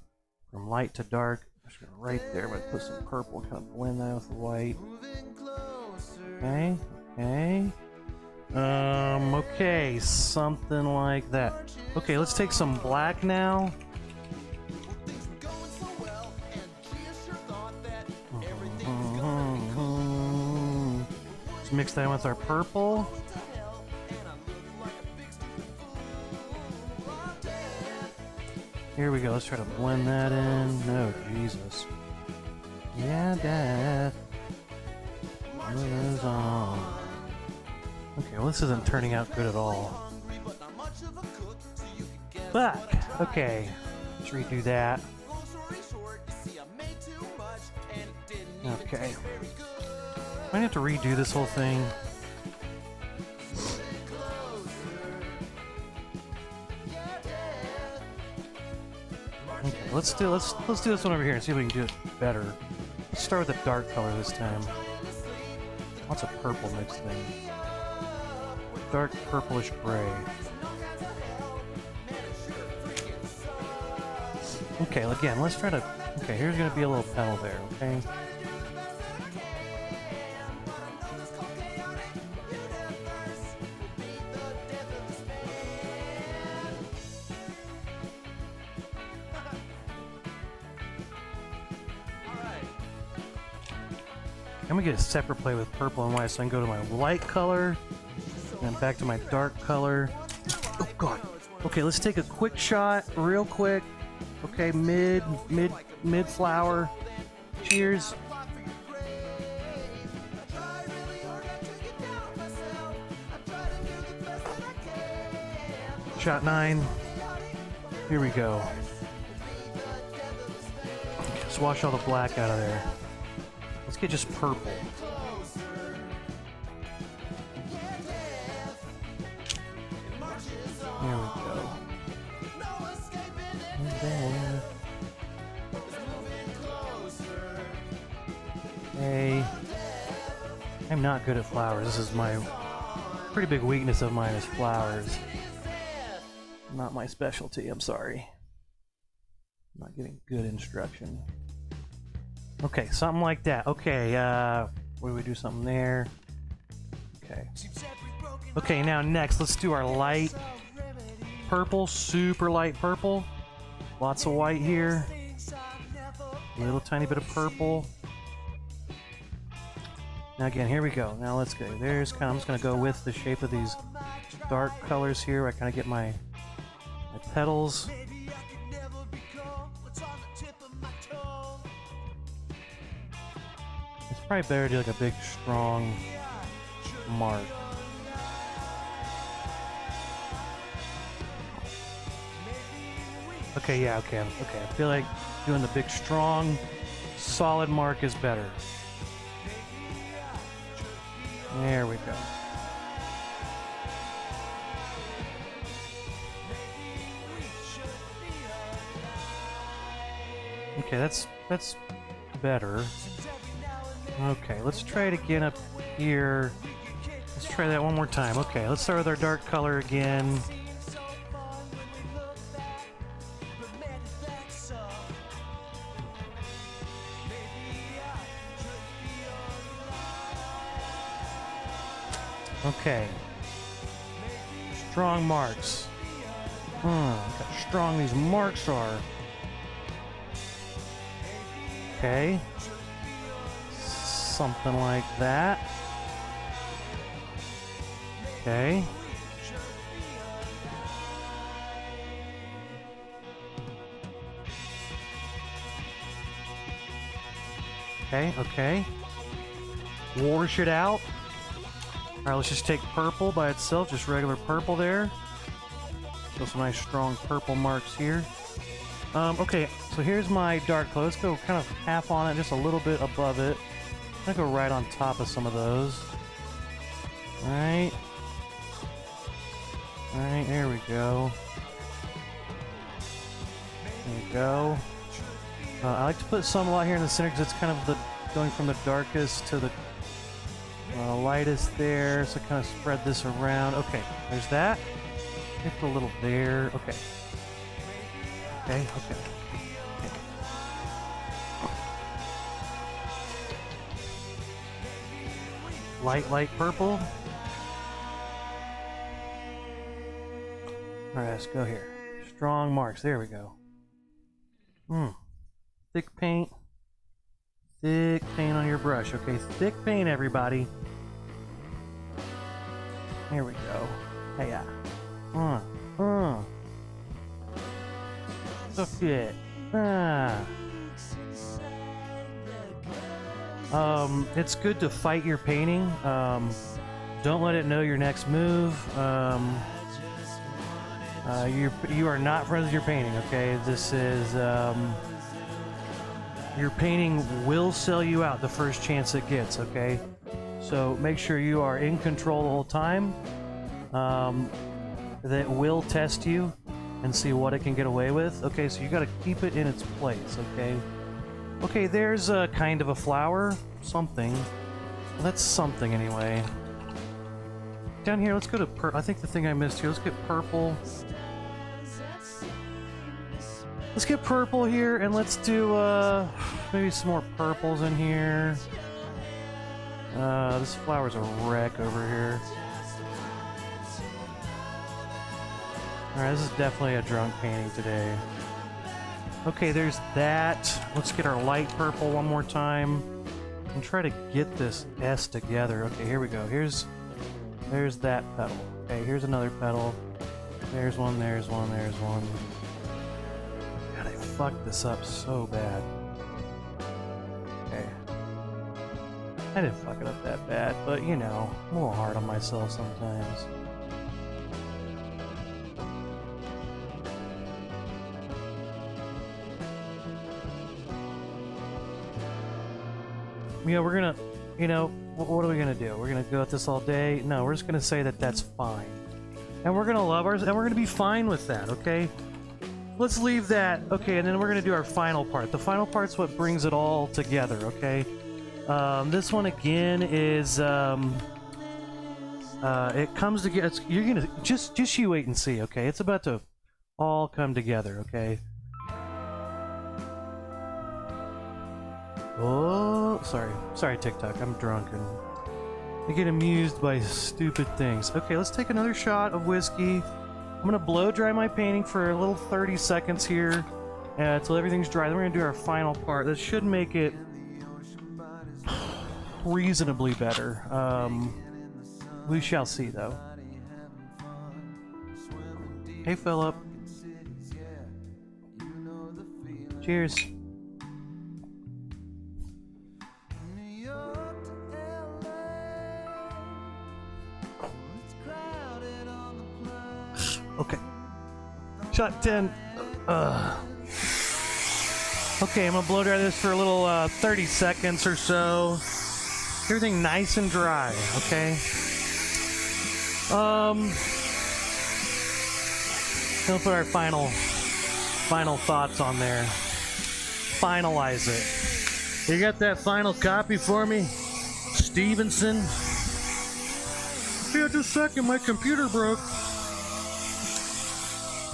Speaker 1: from light to dark. I'm just gonna right there, I'm gonna put some purple, kind of blend that with the white. Okay, okay. Okay, something like that. Okay, let's take some black now. Let's mix that in with our purple. Here we go, let's try to blend that in. No, Jesus. Yeah, Dad. What is on? Okay, well this isn't turning out good at all. But, okay. Let's redo that. Okay. Might have to redo this whole thing. Okay, let's do this one over here and see if we can do it better. Let's start with a dark color this time. Lots of purple mixed in. Dark purplish gray. Okay, again, let's try to... Okay, here's gonna be a little petal there, okay? I'm gonna get a separate play with purple and white so I can go to my light color and then back to my dark color. Oh god. Okay, let's take a quick shot, real quick. Okay, mid flower. Cheers. Shot 9. Here we go. Okay, let's wash all the black out of there. Let's get just purple. There we go. And then... Hey. I'm not good at flowers. This is my pretty big weakness of mine is flowers. Not my specialty, I'm sorry. I'm not getting good instruction. Okay, something like that. Okay, what do we do? Something there. Okay. Okay, now next, let's do our light purple, super light purple. Lots of white here. A little tiny bit of purple. Now again, here we go. Now let's go. There's kind of, I'm just gonna go with the shape of these dark colors here. I kind of get my petals. It's probably better to do like a big, strong mark. Okay, yeah, okay. I feel like doing the big, strong, solid mark is better. There we go. Okay, that's better. Okay, let's try it again up here. Let's try that one more time. Okay, let's start with our dark color again. Okay. Strong marks. Look how strong these marks are. Okay. Something like that. Okay. Okay. Wash it out. Alright, let's just take purple by itself, just regular purple there. So some nice strong purple marks here. Okay, so here's my dark color. Let's go kind of half on it, just a little bit above it. I'm gonna go right on top of some of those. Alright. Alright, there we go. There we go. I like to put some a lot here in the center because it's kind of the going from the darkest to the lightest there. So kind of spread this around. Okay, there's that. Maybe put a little there. Okay. Okay. Okay. Light purple. Alright, let's go here. Strong marks. There we go. Thick paint. Thick paint on your brush. Okay, thick paint, everybody. Here we go. Hey, yeah. Okay. It's good to fight your painting. Don't let it know your next move. You are not friends with your painting, okay? This is, your painting will sell you out the first chance it gets, okay? So make sure you are in control the whole time. That will test you and see what it can get away with. Okay, so you gotta keep it in its place, okay? Okay, there's a kind of a flower. Something. Well, that's something anyway. Down here, let's go to purple. I think the thing I missed here, let's get purple. Let's get purple here, and let's do, maybe some more purples in here. This flower's a wreck over here. Alright, this is definitely a drunk painting today. Okay, there's that. Let's get our light purple one more time. And try to get this S together. Okay, here we go. There's that petal. Okay, here's another petal. There's one, there's one, there's one. God, I fucked this up so bad. Okay. I didn't fuck it up that bad, but you know, I'm a little hard on myself sometimes. Yeah, we're gonna, you know, what are we gonna do? We're gonna go at this all day? No, we're just gonna say that that's fine. And we're gonna love ours, and we're gonna be fine with that, okay? Let's leave that, okay, and then we're gonna do our final part. The final part's what brings it all together, okay? This one again is, it comes together, you're gonna, just you wait and see, okay? It's about to all come together, okay? Oh, sorry TikTok, I'm drunk and I get amused by stupid things. Okay, let's take another shot of whiskey. I'm gonna blow dry my painting for a little 30 seconds here until everything's dry. Then we're gonna do our final part. This should make it reasonably better. We shall see though. Hey Philip. Cheers. Okay. Shot 10. Okay, I'm gonna blow dry this for a little 30 seconds or so. Everything nice and dry, okay? We'll put our final thoughts on there. Finalize it. You got that final copy for me, Stevenson? Yeah, just a second, my computer broke.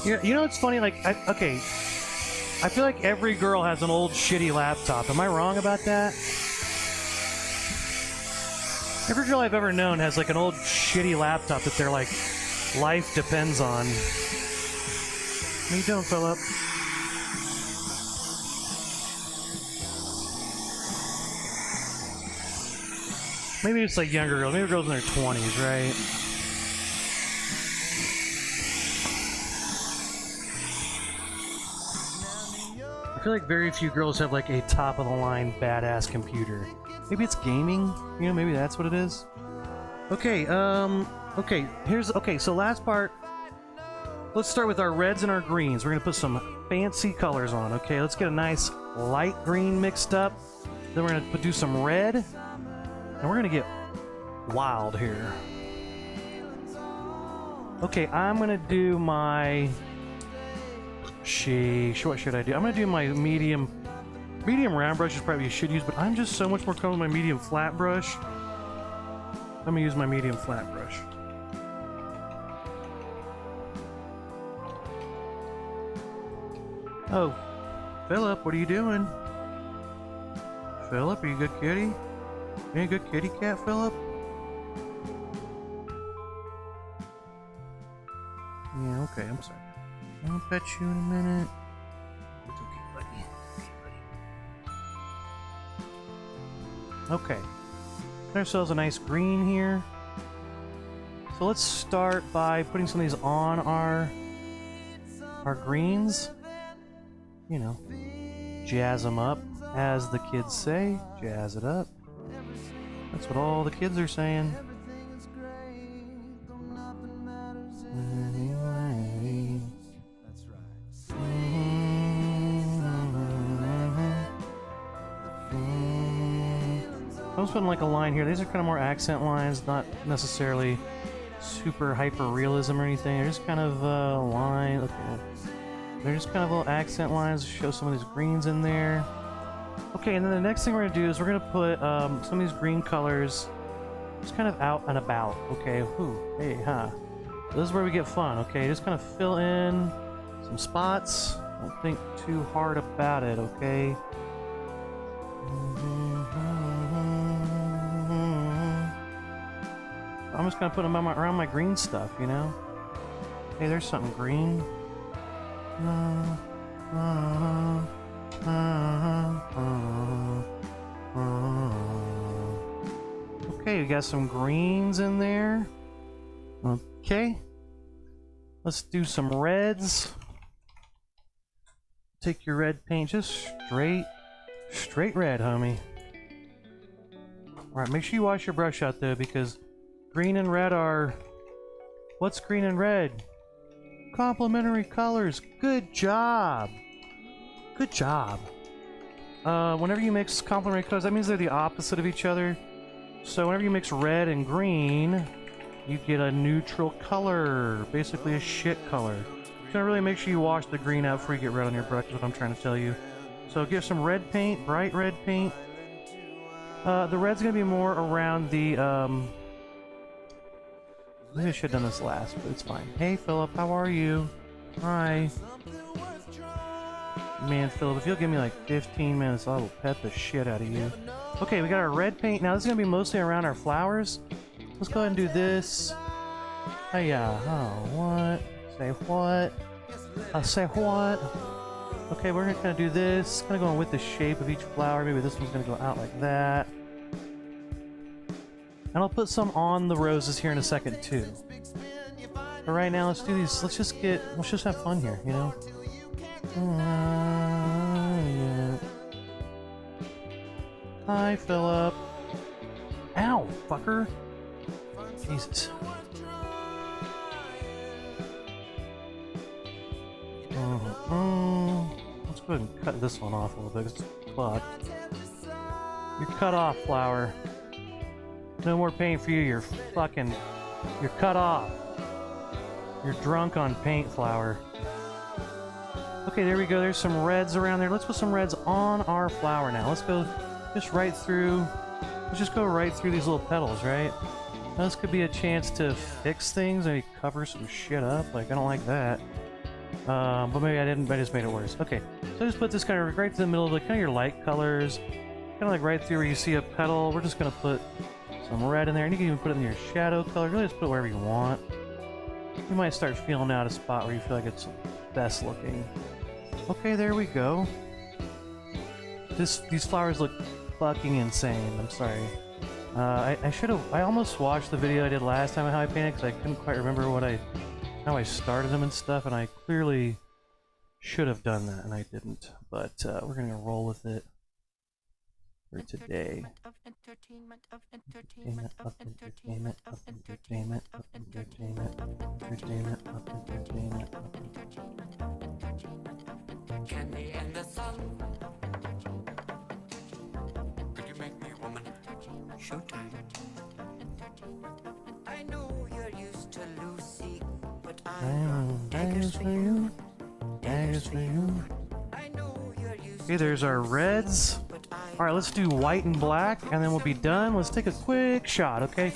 Speaker 1: Yeah, you know what's funny? Like, okay, I feel like every girl has an old shitty laptop. Am I wrong about that? Every girl I've ever known has like an old shitty laptop that their like life depends on. How you doing, Philip? Maybe it's like younger girls. Maybe girls in their 20s, right? I feel like very few girls have like a top-of-the-line badass computer. Maybe it's gaming? You know, maybe that's what it is? Okay, okay, so last part. Let's start with our reds and our greens. We're gonna put some fancy colors on, okay? Let's get a nice light green mixed up. Then we're gonna do some red. And we're gonna get wild here. Okay, I'm gonna do my Sheesh, what should I do? I'm gonna do my medium round brush is probably you should use, but I'm just so much more comfortable with my medium flat brush. I'm gonna use my medium flat brush. Oh, Philip, what are you doing? Philip, are you a good kitty? You a good kitty cat, Philip? Yeah, okay, I'm sorry. I'll pet you in a minute. It's okay, buddy. Okay. Get ourselves a nice green here. So let's start by putting some of these on our greens. You know, jazz them up, as the kids say. Jazz it up. That's what all the kids are saying. I'm just putting like a line here. These are kind of more accent lines, not necessarily super hyper realism or anything. They're just kind of a line. Okay. They're just kind of little accent lines to show some of these greens in there. Okay, and then the next thing we're going to do is we're going to put some of these green colors just kind of out and about. Okay, ooh, hey, huh. So this is where we get fun, okay? Just kind of fill in some spots. Don't think too hard about it, okay? I'm just going to put them around my green stuff, you know? Hey, there's something green. Okay, we got some greens in there. Okay. Let's do some reds. Take your red paint, just straight red, homie. Alright, make sure you wash your brush out though, because green and red are... What's green and red? Complementary colors. Good job. Good job. Whenever you mix complementary colors, that means they're the opposite of each other. So whenever you mix red and green, you get a neutral color. Basically a shit color. You're gonna really make sure you wash the green out before you get red on your brush, is what I'm trying to tell you. So get some red paint, bright red paint. The red's gonna be more around the, maybe I should have done this last, but it's fine. Hey, Philip, how are you? Hi. Man, Philip, if you'll give me like 15 minutes, I will pet the shit out of you. Okay, we got our red paint. Now, this is going to be mostly around our flowers. Let's go ahead and do this. Oh, yeah. Oh, what? Say what? Say what? Okay, we're going to kind of do this. Kind of going with the shape of each flower. Maybe this one's going to go out like that. And I'll put some on the roses here in a second too. But right now, let's do these. Let's just have fun here, you know? Yeah. Hi, Philip. Ow, fucker. Jesus. Let's go ahead and cut this one off a little bit. It's fucked. You're cut off, flower. No more paint for you. You're cut off. You're drunk on paint, flower. Okay, there we go. There's some reds around there. Let's put some reds on our flower now. Let's go just right through. Let's just go right through these little petals, right? Now, this could be a chance to fix things, maybe cover some shit up. Like, I don't like that. But maybe I didn't. I just made it worse. Okay, so just put this kind of right to the middle of the kind of your light colors, kind of like right through where you see a petal. We're just gonna put some red in there, and you can even put it in your shadow color. Really, just put it wherever you want. You might start feeling out a spot where you feel like it's best looking. Okay, there we go. These flowers look fucking insane. I'm sorry. I almost watched the video I did last time on how I painted because I couldn't quite remember how I started them and stuff, and I clearly should have done that, and I didn't. But we're gonna roll with it for today.
Speaker 6: Candy and the sun. Could you make me a woman? Showtime. I know you're used to Lucy, but I'm daggers for you. Daggers
Speaker 1: just for you. Okay, there's our reds. Alright, let's do white and black, and then we'll be done. Let's take a quick shot, okay?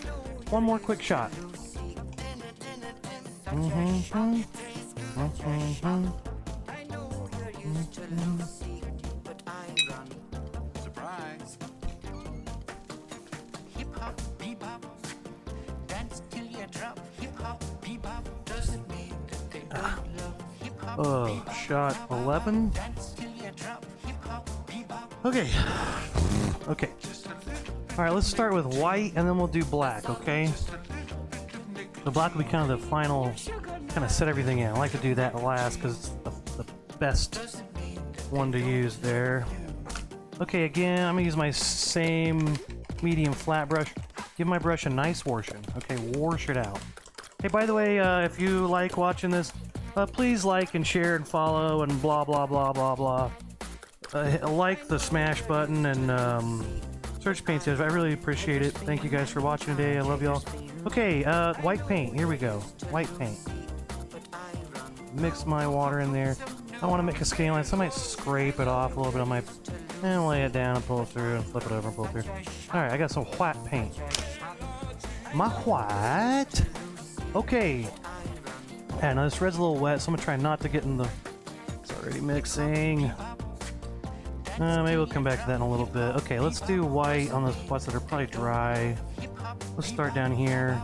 Speaker 1: One more quick shot.
Speaker 6: Surprise. Hip hop, bebop. Dance till you drop. Hip hop, bebop. Doesn't mean that they don't love hip hop.
Speaker 1: Oh, shot 11.
Speaker 6: Dance till you drop. Hip hop, bebop.
Speaker 1: Okay. Okay. Alright, let's start with white, and then we'll do black, okay? The black will be kind of the final, kind of set everything in. I like to do that last, because it's the best one to use there. Okay, again, I'm going to use my same medium flat brush. Give my brush a nice washing. Okay, wash it out. Hey, by the way, if you like watching this, please like and share and follow and blah, blah, blah, blah, blah. Like the smash button and search paint tips. I really appreciate it. Thank you guys for watching today. I love y'all. Okay, white paint. Here we go. White paint. Mix my water in there. I want to make a scaling, so I might scrape it off a little bit on my... and lay it down and pull it through and flip it over and pull it through. Alright, I got some white paint. My white. Okay. Yeah, now this red's a little wet, so I'm going to try not to get in the... It's already mixing. Maybe we'll come back to that in a little bit. Okay, let's do white on the spots that are probably dry. Let's start down here.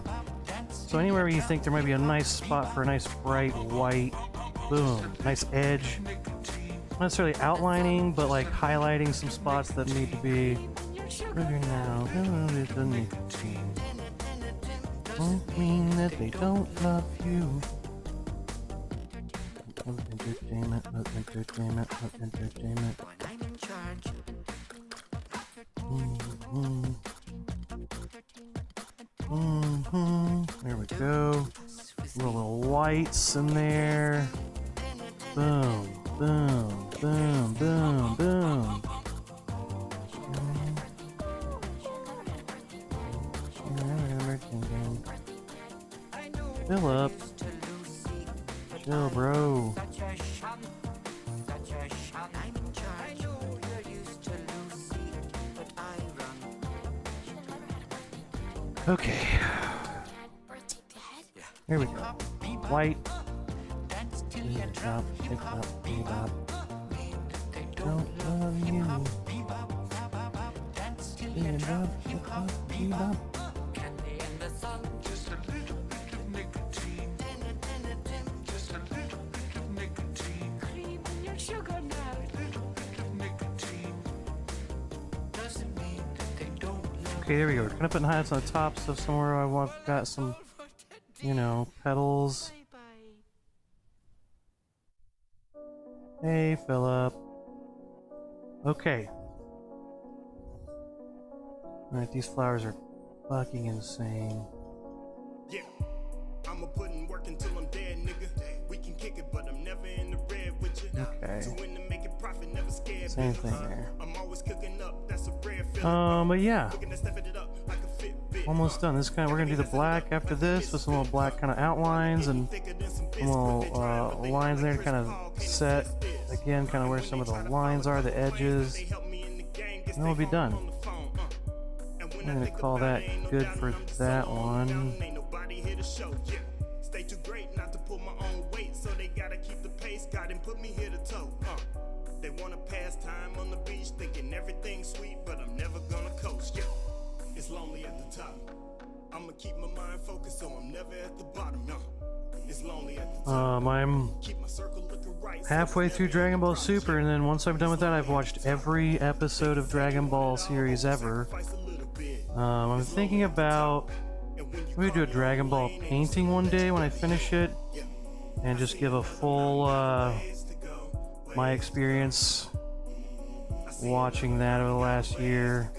Speaker 1: So anywhere where you think there might be a nice spot for a nice bright white, boom, nice edge. Not necessarily outlining, but like highlighting some spots that need to be sugar now. Won't mean that they don't love you. Entertainment, entertainment, entertainment.
Speaker 6: I'm in charge.
Speaker 1: There we go. Little whites in there. Boom, boom, boom, boom, boom. Fill up. Chill, bro. Okay. Here we go. White. Bebop, bebop, bebop. Don't love you. Bebop, bebop, bebop. Okay, there we go. We're gonna put highlights on the top, so somewhere I've got some, you know, petals. Hey, Philip. Okay. Alright, these flowers are fucking insane.
Speaker 4: Yeah, I'ma put in work until I'm dead, nigga. We can kick it, but I'm never in the red with you.
Speaker 1: Okay.
Speaker 4: To win to make it profit, never scared.
Speaker 1: Same thing there.
Speaker 4: I'm always cooking up, that's a rare feeling.
Speaker 1: But yeah.
Speaker 4: Looking to step it up like a Fitbit.
Speaker 1: Almost done. This kind of, we're gonna do the black after this with some little black kind of outlines and some little lines there to kind of set again, kind of where some of the lines are, the edges. And then we'll be done. I'm gonna call that good for that one.
Speaker 4: Stay too great not to pull my own weight, so they gotta keep the pace. God and put me here to tote. They wanna pass time on the beach, thinking everything's sweet, but I'm never gonna coast. Yeah, it's lonely at the top. I'ma keep my mind focused, so I'm never at the bottom. It's lonely at the top.
Speaker 1: I'm
Speaker 4: Keep my circle looking right.
Speaker 1: halfway through Dragon Ball Super, and then once I'm done with that, I've watched every episode of Dragon Ball series ever. I'm thinking about maybe do a Dragon Ball painting one day when I finish it, and just give a full my experience watching that over the last year.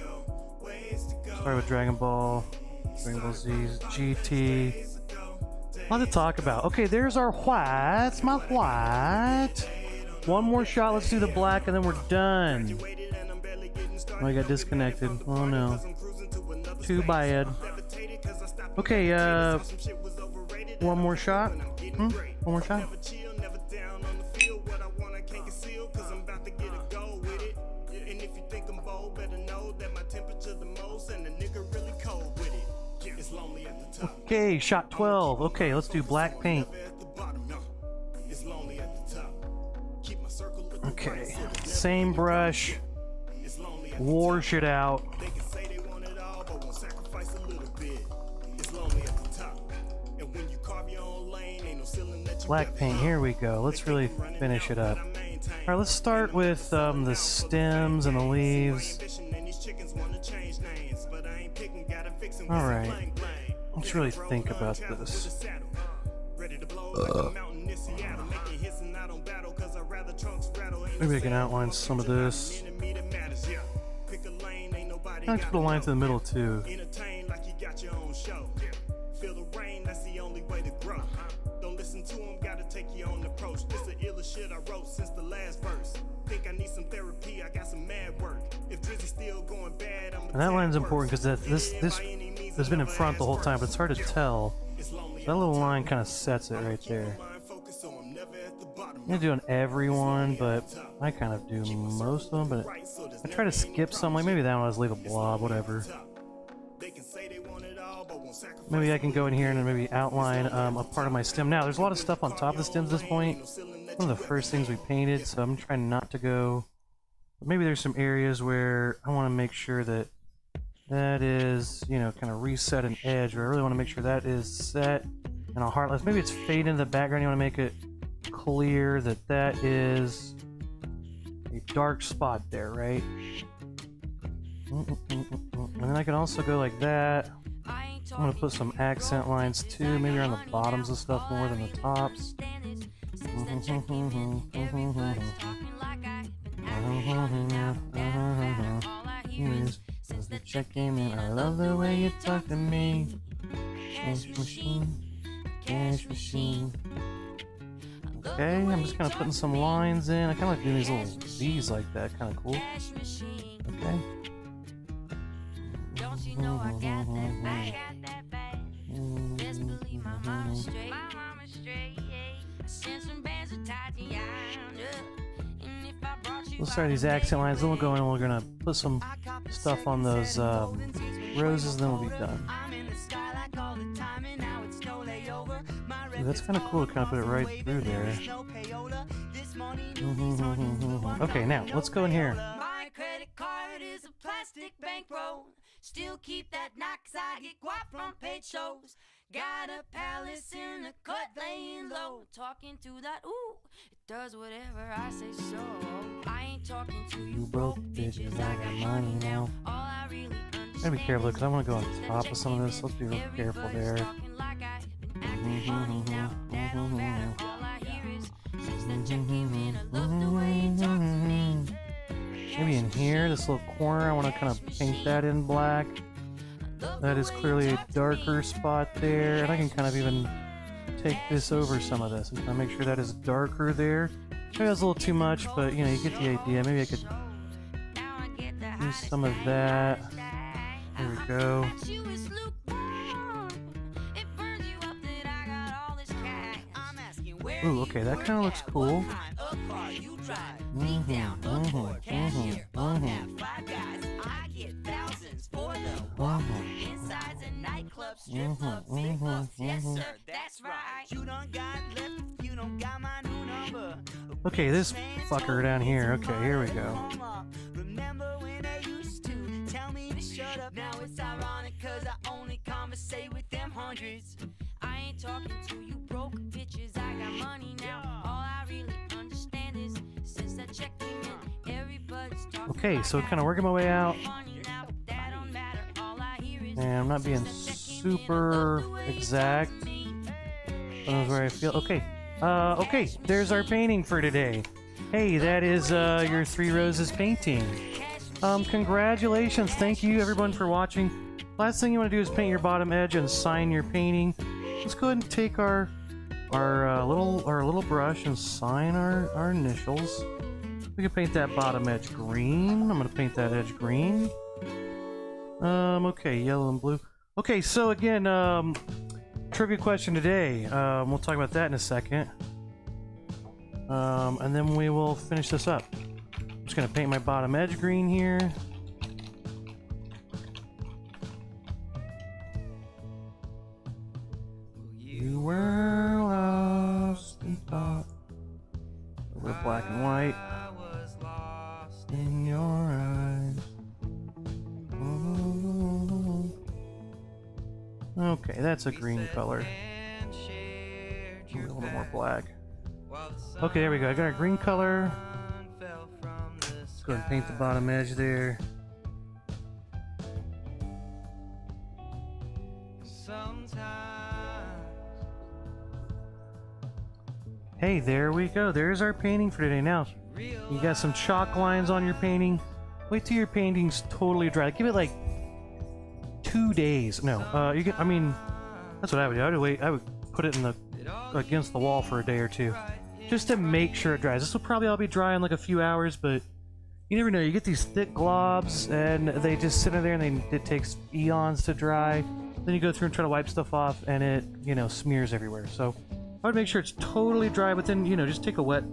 Speaker 1: Started with Dragon Ball Z, GT. A lot to talk about. Okay, there's our whites, my white. One more shot, let's do the black, and then we're done. Oh, I got disconnected. Oh no. Too bad. Okay, one more shot. One more shot. Okay, shot 12. Okay, let's do black paint. Okay, same brush. Wash it out. Black paint, here we go. Let's really finish it up. Alright, let's start with the stems and the leaves. Alright, let's really think about this. Maybe I can outline some of this. I like to put a line through the middle too.
Speaker 4: Feel the rain, that's the only way to grow. Don't listen to him, gotta take your own approach. This the illest shit I wrote since the last verse. Think I need some therapy, I got some mad work. If Drizzy's still going bad, I'm
Speaker 1: And that line's important because this has been in front the whole time, but it's hard to tell. That little line kind of sets it right there. I'm gonna do on everyone, but I kind of do most of them. But I try to skip some, like maybe that one, I'll just leave a blob, whatever. Maybe I can go in here and maybe outline a part of my stem. Now, there's a lot of stuff on top of the stems at this point. One of the first things we painted, so I'm trying not to go... Maybe there's some areas where I want to make sure that that is, you know, kind of reset an edge, where I really want to make sure that is set and a heartless. Maybe it's fade into the background. You want to make it clear that that is a dark spot there, right? And then I can also go like that. I'm going to put some accent lines too, maybe around the bottoms of stuff more than the tops. Check in and I love the way you talk to me. Cash machine, cash machine. Okay, I'm just kind of putting some lines in. I kind of like doing these little V's like that, kind of cool. Okay.
Speaker 7: Don't you know I got that bag? Best believe my mama's straight. My mama's straight. Send some bands of Tatiana. And if I brought you,
Speaker 1: We'll start these accent lines, then we'll go in and we're gonna put some stuff on those roses, and then we'll be done. Ooh, that's kind of cool to kind of put it right through there. Okay, now let's go in here.
Speaker 7: My credit card is a plastic bankroll. Still keep that knock 'cause I get guap from paid shows. Got a palace in the cut laying low. Talking to that, ooh, it does whatever I say so. I ain't talking to you broke bitches, I got money now. All I really understand.
Speaker 1: Gotta be careful because I want to go on top of some of this. Let's be real careful there. Maybe in here, this little corner, I want to kind of paint that in black. That is clearly a darker spot there, and I can kind of even take this over some of this and kind of make sure that is darker there. Maybe that's a little too much, but you know, you get the idea. Maybe I could use some of that. There we go. Ooh, okay, that kind of looks cool. Okay, this fucker down here. Okay, here we go.
Speaker 7: Remember when they used to tell me to shut up? Now it's ironic 'cause I only conversate with them hundreds. I ain't talking to you broke bitches, I got money now. All I really understand is since that check came in, everybody's talking.
Speaker 1: Okay, so kind of working my way out. And I'm not being super exact. But that's where I feel. Okay. Okay, there's our painting for today. Hey, that is your Three Roses painting. Congratulations. Thank you everyone for watching. Last thing you want to do is paint your bottom edge and sign your painting. Let's go ahead and take our little brush and sign our initials. We can paint that bottom edge green. I'm gonna paint that edge green. Okay, yellow and blue. Okay, so again, trivia question today. We'll talk about that in a second. And then we will finish this up. I'm just gonna paint my bottom edge green here. . in your eyes. Okay, that's a green color. A little bit more black. Okay, there we go. I got our green color. Let's go ahead and paint the bottom edge there. Hey, there we go. There's our painting for today. Now, you got some chalk lines on your painting. Wait till your painting's totally dry. Give it like 2 days. No, you get. I mean, that's what I would do. I would wait. I would put it in the against the wall for a day or two, just to make sure it dries. This will probably all be dry in like a few hours, but you never know. You get these thick globs, and they just sit in there, and it takes eons to dry. Then you go through and try to wipe stuff off, and it, you know, smears everywhere. So I would make sure it's totally dry, but then, you know, just take a wet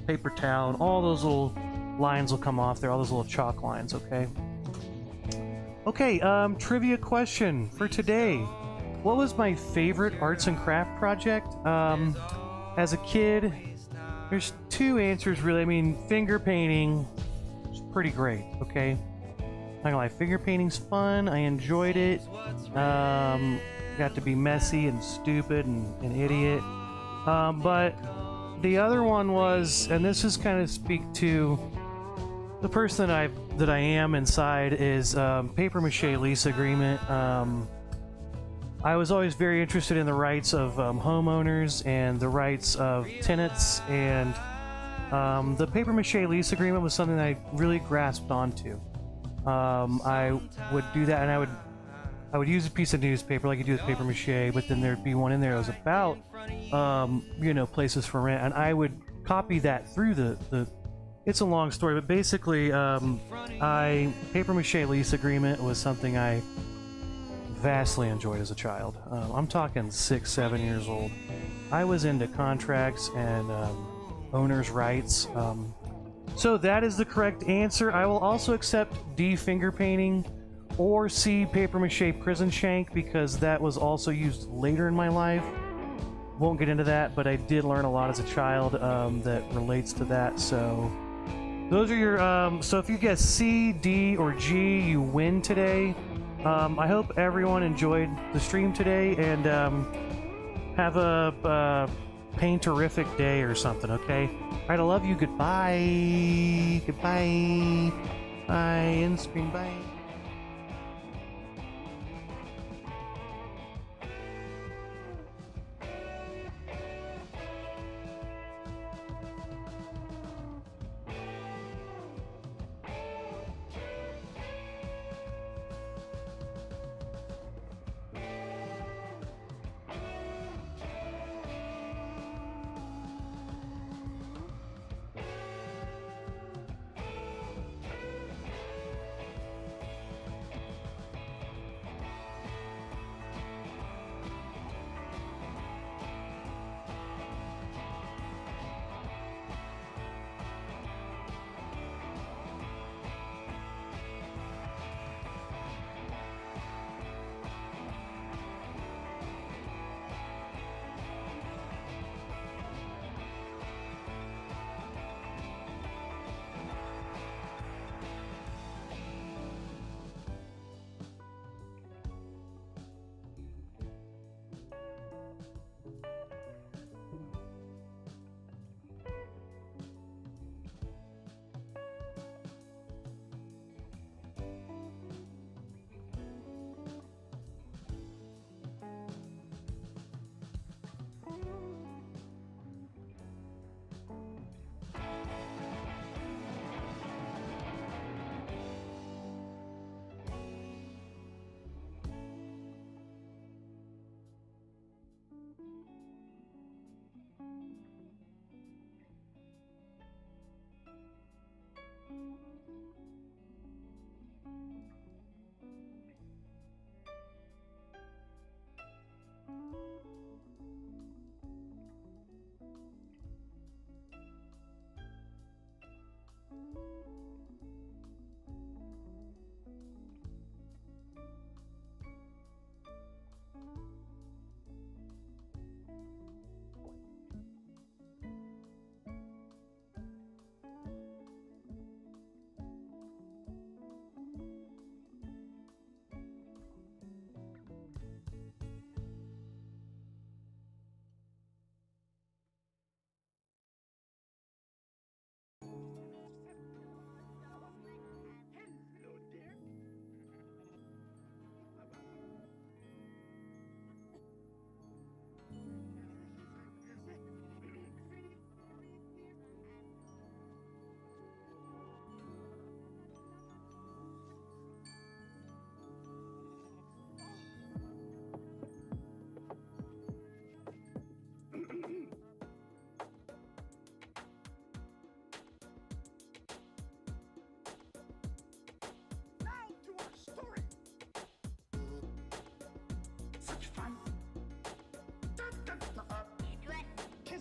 Speaker 1: paper towel, and all those little lines will come off there, all those little chalk lines, okay? Okay, trivia question for today. What was my favorite arts and craft project? As a kid, there's two answers really. I mean, finger painting is pretty great, okay? Not gonna lie, finger painting's fun. I enjoyed it. Got to be messy and stupid and an idiot. But the other one was, and this is kind of speak to the person that I am inside, is paper mache lease agreement. I was always very interested in the rights of homeowners and the rights of tenants, and the paper mache lease agreement was something that I really grasped onto. I would do that, and I would use a piece of newspaper like you do with paper mache, but then there'd be one in there that was about, you know, places for rent, and I would copy that through the it's a long story, but basically, paper mache lease agreement was something I vastly enjoyed as a child. I'm talking 6, 7 years old. I was into contracts and owner's rights. So that is the correct answer. I will also accept D, finger painting, or C, paper mache prison shank, because that was also used later in my life. Won't get into that, but I did learn a lot as a child that relates to that. So those are your so if you guess C, D, or G, you win today. I hope everyone enjoyed the stream today, and have a paint-terrific day or something, okay? Alright, I love you. Goodbye. Goodbye. Bye. End screen. Bye.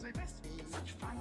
Speaker 8: they must be such fun.